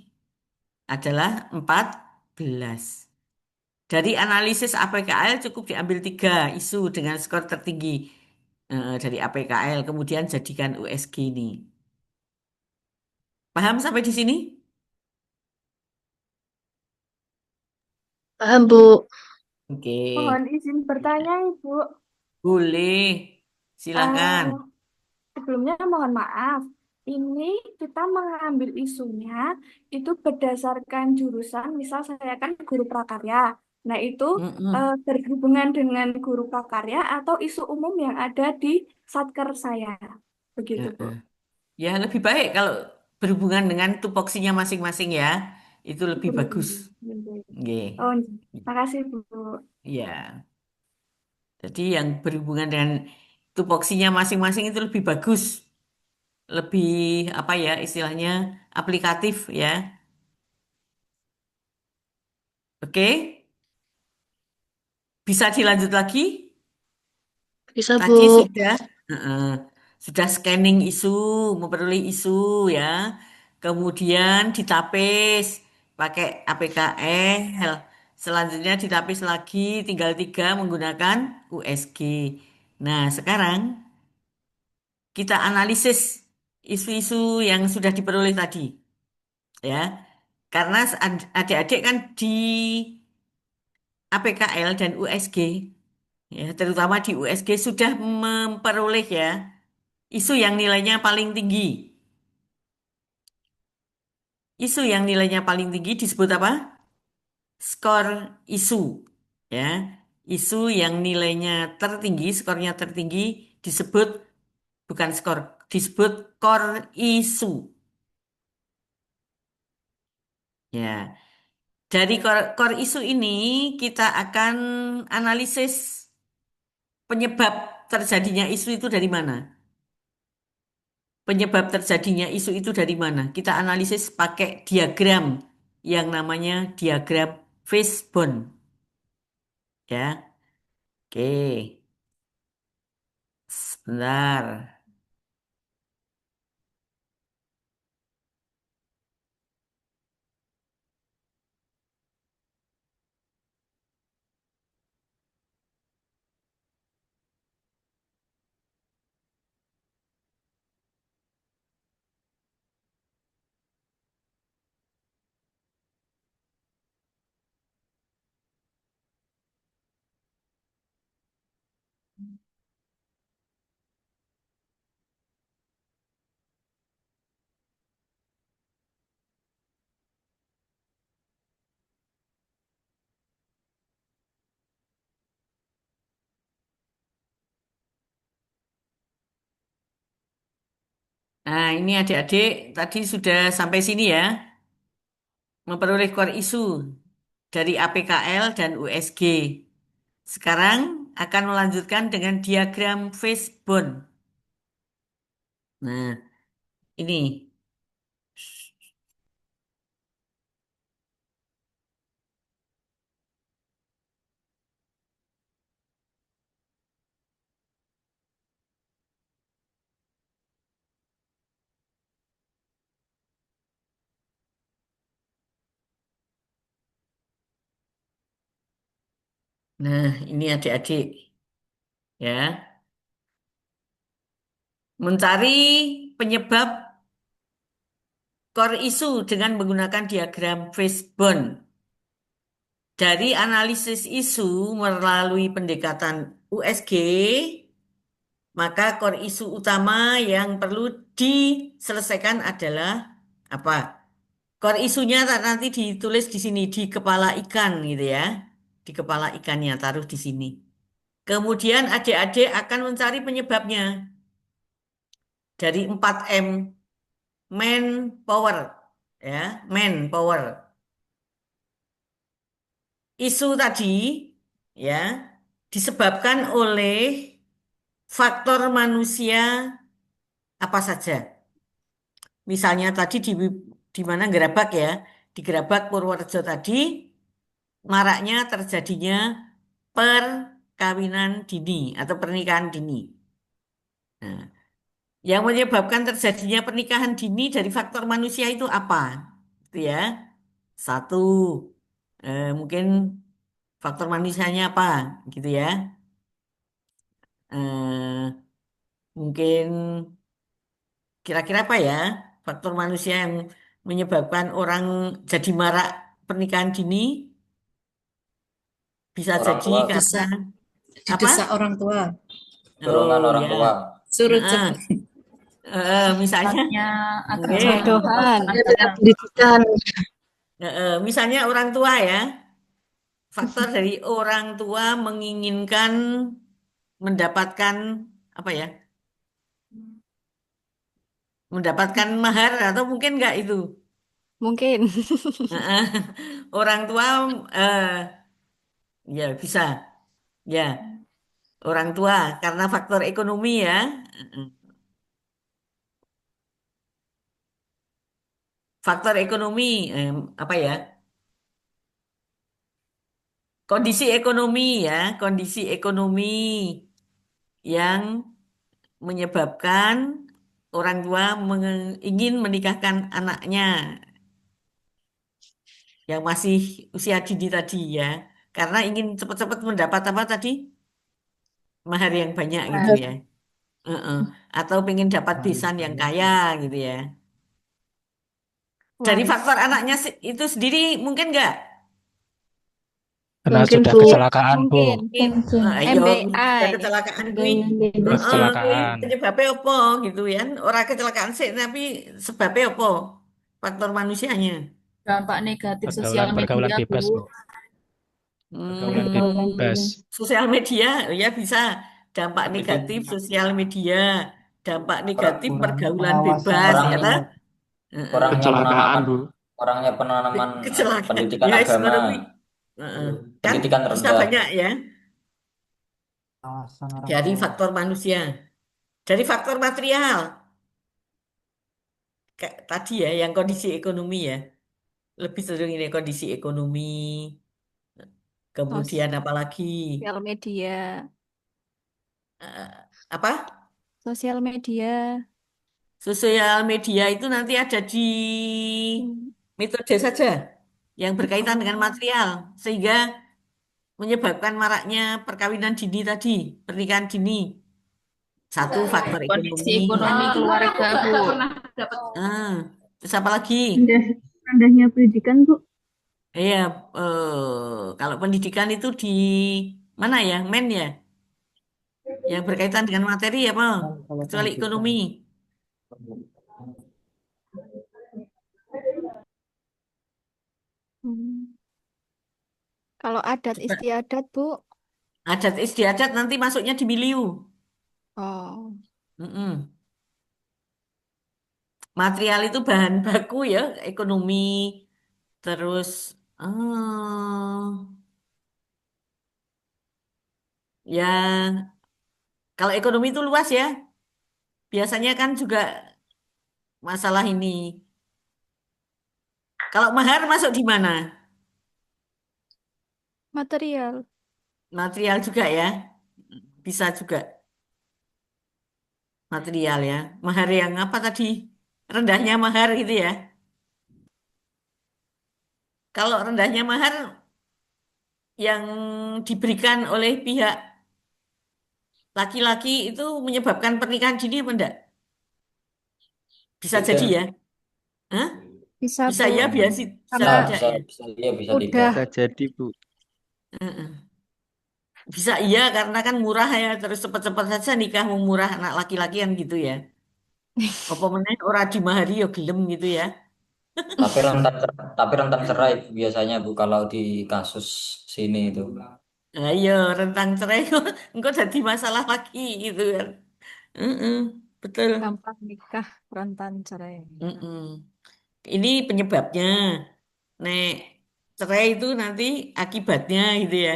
Adalah 4. Dari analisis APKL cukup diambil 3 isu dengan skor tertinggi dari APKL, kemudian jadikan USG ini. Paham sampai di sini? Paham, Bu. Oke, Mohon izin bertanya, Ibu. boleh. Eh, Silakan. Sebelumnya mohon maaf. Ini kita mengambil isunya itu berdasarkan jurusan, misal saya kan guru prakarya. Nah, itu Mm-mm. berhubungan dengan guru prakarya atau isu umum yang ada di satker saya. Begitu, Bu. Heeh. Ya, lebih baik kalau berhubungan dengan tupoksinya masing-masing ya. Itu lebih bagus. Oke. Oh, makasih, Bu. Ya. Jadi yang berhubungan dengan tupoksinya masing-masing itu lebih bagus. Lebih apa ya istilahnya aplikatif ya. Oke. Bisa dilanjut lagi? Bisa, Bu. Tadi heeh, sudah scanning isu, memperoleh isu ya. Kemudian ditapis pakai APKL. Selanjutnya ditapis lagi, tinggal 3 menggunakan USG. Nah, sekarang kita analisis isu-isu yang sudah diperoleh tadi ya. Karena adik-adik kan di APKL dan USG ya, terutama di USG sudah memperoleh ya isu yang nilainya paling tinggi. Isu yang nilainya paling tinggi disebut apa? Skor isu. Ya. Isu yang nilainya tertinggi, skornya tertinggi disebut bukan skor, disebut core isu. Ya. Dari core isu ini kita akan analisis penyebab terjadinya isu itu dari mana? Penyebab terjadinya isu itu dari mana? Kita analisis pakai diagram yang namanya diagram Fishbone. Ya, oke. Sebentar. Nah, ini adik-adik tadi sudah sampai sini ya. Memperoleh core isu dari APKL dan USG. Sekarang akan melanjutkan dengan diagram Fishbone. Nah, ini. Nah, ini adik-adik ya. Mencari penyebab core isu dengan menggunakan diagram Fishbone. Dari analisis isu melalui pendekatan USG, maka core isu utama yang perlu diselesaikan adalah apa? Core isunya nanti ditulis di sini di kepala ikan gitu ya. Di kepala ikannya taruh di sini. Kemudian adik-adik akan mencari penyebabnya dari 4M manpower ya, manpower. Isu tadi ya disebabkan oleh faktor manusia apa saja. Misalnya tadi di mana Gerabak ya, di Gerabak Purworejo tadi maraknya terjadinya perkawinan dini atau pernikahan dini. Nah, yang menyebabkan terjadinya pernikahan dini dari faktor manusia itu apa? Itu ya. Satu, Mungkin faktor manusianya apa gitu ya. Eh, Mungkin kira-kira apa ya faktor manusia yang menyebabkan orang jadi marak pernikahan dini? Bisa Orang jadi tua, karena Desak, apa? didesak orang tua, dorongan Oh orang ya, tua. suruh Heeh. cepat. Misalnya, Sifatnya agak oke. jauh Jodohan. Beda pendidikan. Misalnya orang tua ya, faktor dari orang tua menginginkan mendapatkan apa ya? Mendapatkan mahar atau mungkin enggak itu? Mungkin. Heeh. Orang tua eh, ya bisa ya orang tua karena faktor ekonomi ya. Heeh. Faktor ekonomi apa ya? Kondisi ekonomi ya, kondisi ekonomi yang menyebabkan orang tua ingin menikahkan anaknya yang masih usia dini tadi ya, karena ingin cepat-cepat mendapat apa tadi mahar yang banyak gitu Nah, ya. Heeh. Atau pengen dapat besan yang kaya gitu ya. Dari waris. faktor anaknya itu sendiri mungkin nggak? Karena Mungkin sudah Bu. kecelakaan, Bu. Mungkin. Mungkin. Ayo, ada MBI. kecelakaan kui. Gaya Terus bebas. Kui kecelakaan. penyebabnya apa gitu ya? Orang kecelakaan sih, tapi sebabnya apa? Faktor manusianya. dampak negatif sosial Pergaulan media, Bu. bebas, Bu. Pergaulan Pergaulan bebas. bebas. Sosial media ya bisa dampak Tapi itu negatif sosial media, dampak per- negatif Kurang pergaulan pengawasan bebas ya kurangnya toh? Heeh. kurangnya Kecelakaan, penanaman Bu. kurangnya penanaman Kecelakaan pendidikan ya agama, ekonomi. Heeh. Kan pendidikan bisa rendah. banyak ya pengawasan orang dari tua. faktor manusia, dari faktor material kayak tadi ya yang kondisi ekonomi ya. Lebih cenderung ini kondisi ekonomi. Kemudian apalagi Sosial media. eh, apa? Sosial media. Sosial media itu nanti ada di Hmm. metode saja yang berkaitan dengan Oh. material sehingga menyebabkan maraknya perkawinan dini tadi, pernikahan dini. Satu faktor Kondisi ekonomi. ekonomi keluarga, Bu. Ah, terus apa lagi? Rendah, rendahnya pendidikan, Bu. Iya, kalau pendidikan itu di mana ya? Men ya, yang berkaitan dengan materi apa? Kalau Kecuali pendidikan. ekonomi. Hmm. Kalau adat istiadat, Bu. Adat istiadat nanti masuknya di milieu. Oh. Mm-mm. Material itu bahan baku ya, ekonomi, terus ya kalau ekonomi itu luas ya. Biasanya kan juga masalah ini. Kalau mahar masuk di mana? Material. Material juga ya, bisa juga material ya. Mahar yang apa tadi? Rendahnya mahar gitu ya. Kalau rendahnya mahar yang diberikan oleh pihak laki-laki itu menyebabkan pernikahan dini apa enggak? Bisa jadi Tidak. ya. Hah? Bisa, Bisa Bu. ya, biasa bisa Karena tidak Bisa ya. bisa iya bisa tidak. udah Bisa jadi, Bu. Heeh. Bisa iya karena kan murah ya, terus cepat-cepat saja nikah mau murah anak laki-laki kan gitu ya. Apa meneh ora dimahari ya gelem gitu ya. Tapi rentan cerai biasanya Bu kalau di kasus sini itu. Ayo rentang cerai kok engko jadi masalah lagi gitu kan. Heeh, betul. gampang nikah rentan cerai. Heeh. Ini penyebabnya. Nek cerai itu nanti akibatnya gitu ya.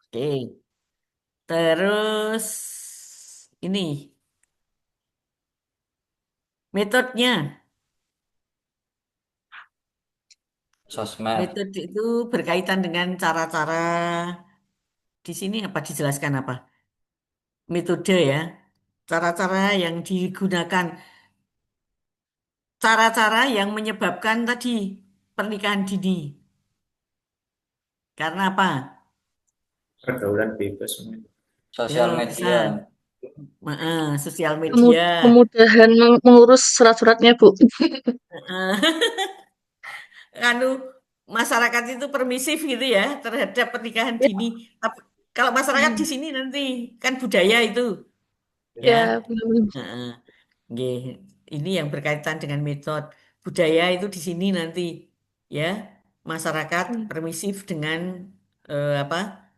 Oke. Terus ini metodenya. Sosmed. Metode itu berkaitan dengan cara-cara di sini apa dijelaskan apa? Metode ya. Cara-cara yang digunakan, cara-cara yang menyebabkan tadi pernikahan dini. Karena apa? Pergaulan bebas. Sosial Bisa. media. Sosial media. Kemudahan mengurus surat-suratnya, Bu. Heeh. Anu, masyarakat itu permisif gitu ya terhadap pernikahan Ya, dini. Tapi kalau masyarakat di sini nanti kan budaya itu, ya. ya, benar-benar. Heeh. Nggih, ini yang berkaitan dengan metode budaya itu di sini nanti, ya. Masyarakat permisif dengan apa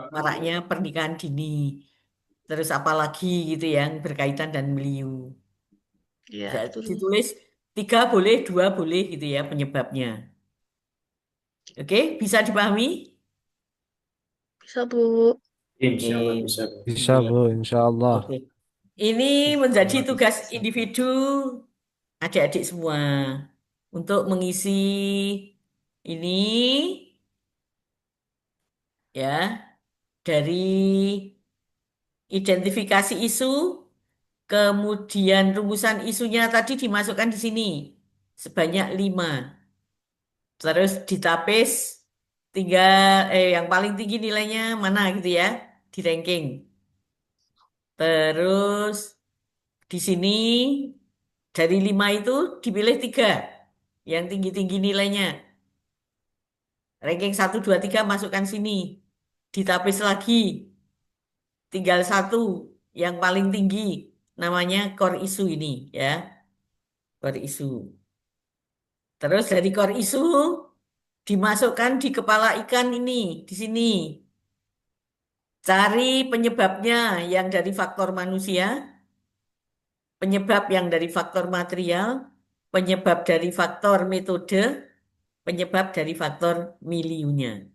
maraknya pernikahan dini. Terus apalagi gitu yang berkaitan dan meliu. Ya, Bisa betul. ditulis 3 boleh, 2 boleh gitu ya penyebabnya. Oke, bisa dipahami? Bisa, Bu. Insya Allah Oke. bisa. Bisa, Bu, insya Allah. Oke. Ini Insya menjadi Allah tugas bisa. individu adik-adik semua untuk mengisi ini ya dari identifikasi isu, kemudian rumusan isunya tadi dimasukkan di sini sebanyak 5. Terus ditapis tinggal yang paling tinggi nilainya mana gitu ya di ranking. Terus di sini dari 5 itu dipilih 3 yang tinggi-tinggi nilainya. Ranking 1, 2, 3 masukkan sini. Ditapis lagi. Tinggal 1 yang paling tinggi. Namanya core issue ini ya. Core issue. Terus dari core issue dimasukkan di kepala ikan ini. Di sini. Cari penyebabnya yang dari faktor manusia. Penyebab yang dari faktor material. Penyebab dari faktor metode. Penyebab dari faktor miliunya.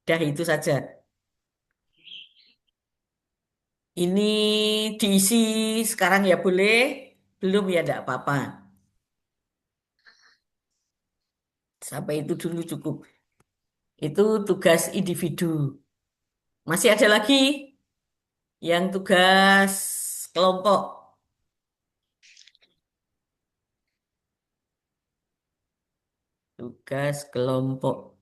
Dah itu saja. Ini diisi sekarang ya boleh, belum ya tidak apa-apa. Sampai itu dulu cukup. Itu tugas individu. Masih ada lagi yang tugas kelompok. Tugas kelompok.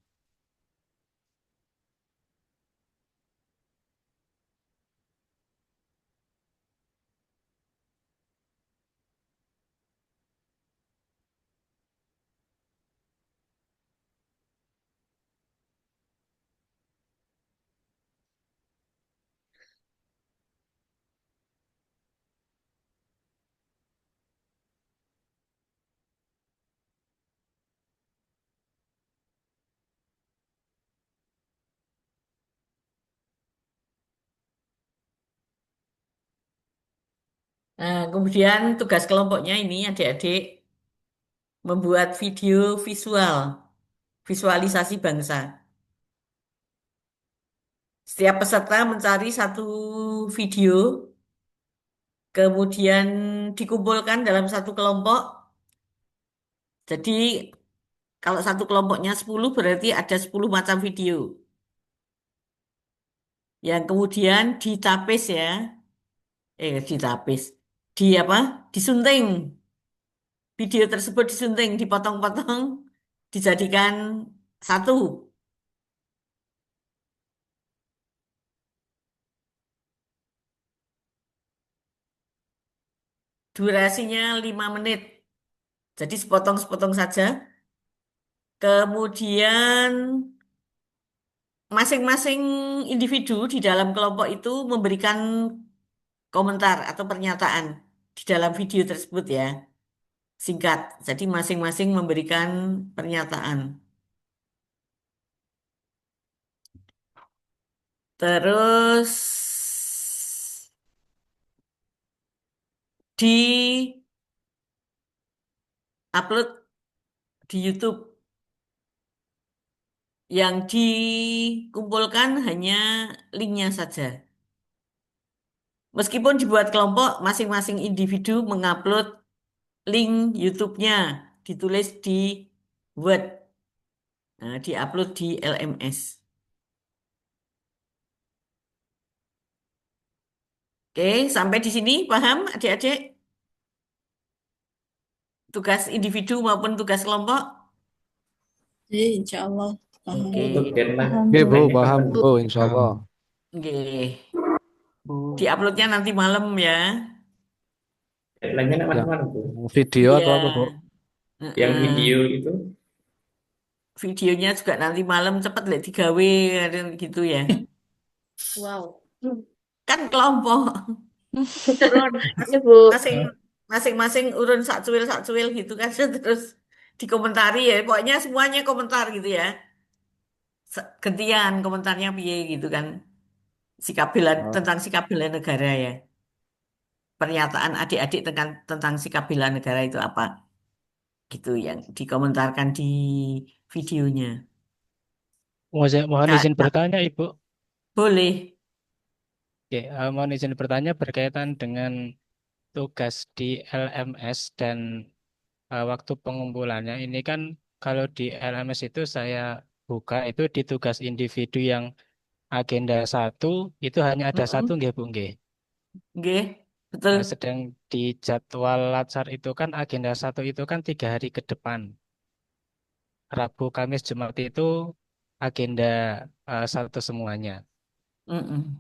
Nah, kemudian tugas kelompoknya ini adik-adik membuat video visual, visualisasi bangsa. Setiap peserta mencari satu video, kemudian dikumpulkan dalam satu kelompok. Jadi kalau satu kelompoknya 10 berarti ada 10 macam video. Yang kemudian ditapis ya. Ditapis. Di apa? Disunting. Video tersebut disunting, dipotong-potong, dijadikan satu. Durasinya 5 menit. Jadi sepotong-sepotong saja. Kemudian masing-masing individu di dalam kelompok itu memberikan komentar atau pernyataan di dalam video tersebut ya. Singkat. Jadi masing-masing memberikan pernyataan. Terus di upload di YouTube. Yang dikumpulkan hanya linknya saja. Meskipun dibuat kelompok, masing-masing individu mengupload link YouTube-nya, ditulis di Word, nah, diupload di LMS. Oke, sampai di sini paham adik-adik? Tugas individu maupun tugas kelompok? Insya Allah. Oke. Untuk deadline Oke, Bu, deadline-nya paham, kapan Bu? Bu, insya Allah. Oke. Bu, Di-uploadnya nanti malam ya. Deadline-nya Yang kapan Bu? video Iya. atau apa, Bu? Yang Heeh. video itu Videonya juga nanti malam cepet lek digawe ada gitu ya. Wow. Kan kelompok urun Iya, Bu. masing masing-masing urun sak cuil gitu kan terus dikomentari ya. Pokoknya semuanya komentar gitu ya. Gantian komentarnya piye gitu kan. Sikap bela Oh, tentang sikap bela negara ya. Pernyataan adik-adik tentang sikap bela negara itu apa? Gitu yang dikomentarkan di videonya. Mohon Kak, izin bertanya, Ibu. boleh. Oke, mohon izin bertanya berkaitan dengan tugas di LMS dan waktu pengumpulannya. Ini kan kalau di LMS itu saya buka itu di tugas individu yang agenda satu itu hanya ada satu Mm-mm. nggih Bu nggih. Nggih, betul. Sedang di jadwal Latsar itu kan agenda satu itu kan 3 hari ke depan. Rabu, Kamis, Jumat itu agenda satu semuanya. Mm-mm.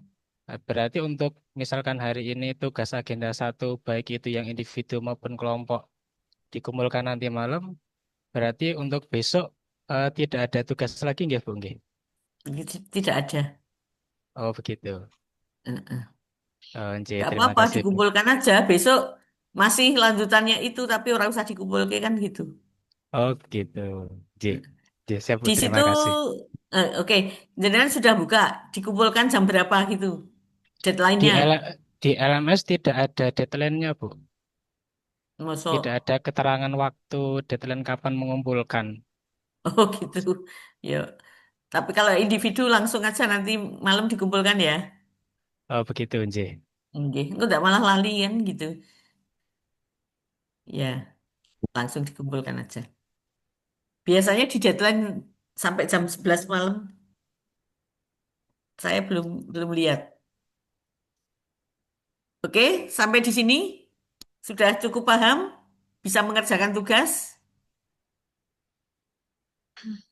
Berarti untuk misalkan hari ini tugas agenda satu baik itu yang individu maupun kelompok dikumpulkan nanti malam, berarti untuk besok tidak ada tugas lagi nggih Bu nggih? Tidak ada. Oh begitu. Heeh. Oh, nggih, Gak terima apa-apa, kasih Bu. dikumpulkan aja. Besok masih lanjutannya itu, tapi orang usah dikumpulkan kan gitu. Oh gitu. Nggih. Nggih, siap Bu, Di situ, terima kasih. oke, jenengan sudah buka, dikumpulkan jam berapa gitu, Di deadline-nya. di LMS tidak ada deadline-nya Bu. Tidak Masuk. ada keterangan waktu deadline kapan mengumpulkan. Oh gitu. Yuk. Tapi kalau individu langsung aja nanti malam dikumpulkan ya. Oh begitu, nggih. Oke, itu enggak malah lali kan gitu. Ya, langsung dikumpulkan aja. Biasanya di deadline sampai jam 11 malam. Saya belum belum lihat. Oke, sampai di sini sudah cukup paham? Bisa mengerjakan tugas?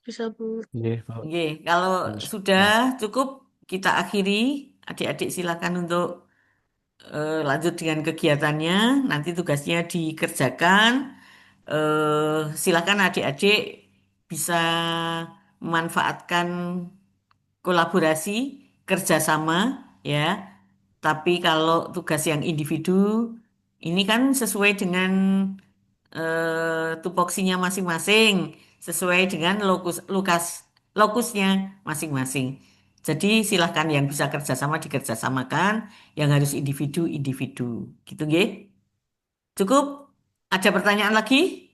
Bisa, Bu. nggih, Bu. Oke, kalau Insya sudah Allah. cukup kita akhiri. Adik-adik silakan untuk lanjut dengan kegiatannya. Nanti tugasnya dikerjakan. Silakan adik-adik bisa memanfaatkan kolaborasi, kerjasama, ya. Tapi kalau tugas yang individu, ini kan sesuai dengan tupoksinya masing-masing, sesuai dengan lokusnya masing-masing. Jadi silahkan yang bisa kerjasama dikerjasamakan, yang harus individu-individu. Gitu, nggih? Cukup? Ada pertanyaan lagi?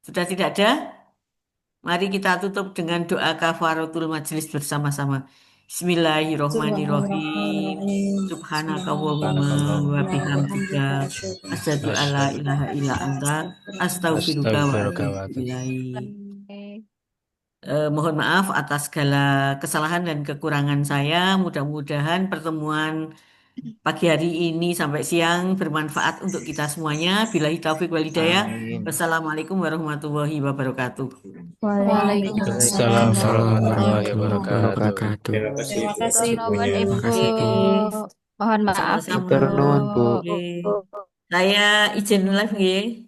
Sudah tidak ada? Mari kita tutup dengan doa kafaratul majelis bersama-sama. Bismillahirrohmanirrohim. Bismillahirrahmanirrahim. Subhanakallahumma wa Subhanakallahumma wa bihamdika. bihamdika asyhadu an Asyhadu la an la ilaha ilaha illa illa anta anta. astaghfiruka Astaghfiruka wa Astagfirullah atubu wa atubu. ilaik. Mohon maaf atas segala kesalahan dan kekurangan saya. Mudah-mudahan pertemuan pagi hari ini sampai siang bermanfaat untuk kita semuanya. Billahi taufik wal hidayah. Amin. Wassalamualaikum warahmatullahi wabarakatuh. Waalaikumsalam Waalaikumsalam warahmatullahi warahmatullahi wabarakatuh. wabarakatuh. Terima kasih Terima Bu. kasih Bu. Nuwun Ibu. Oke, Mohon maaf sama-sama. Ibu. Turun, Bu. Oke. Saya izin live nggih.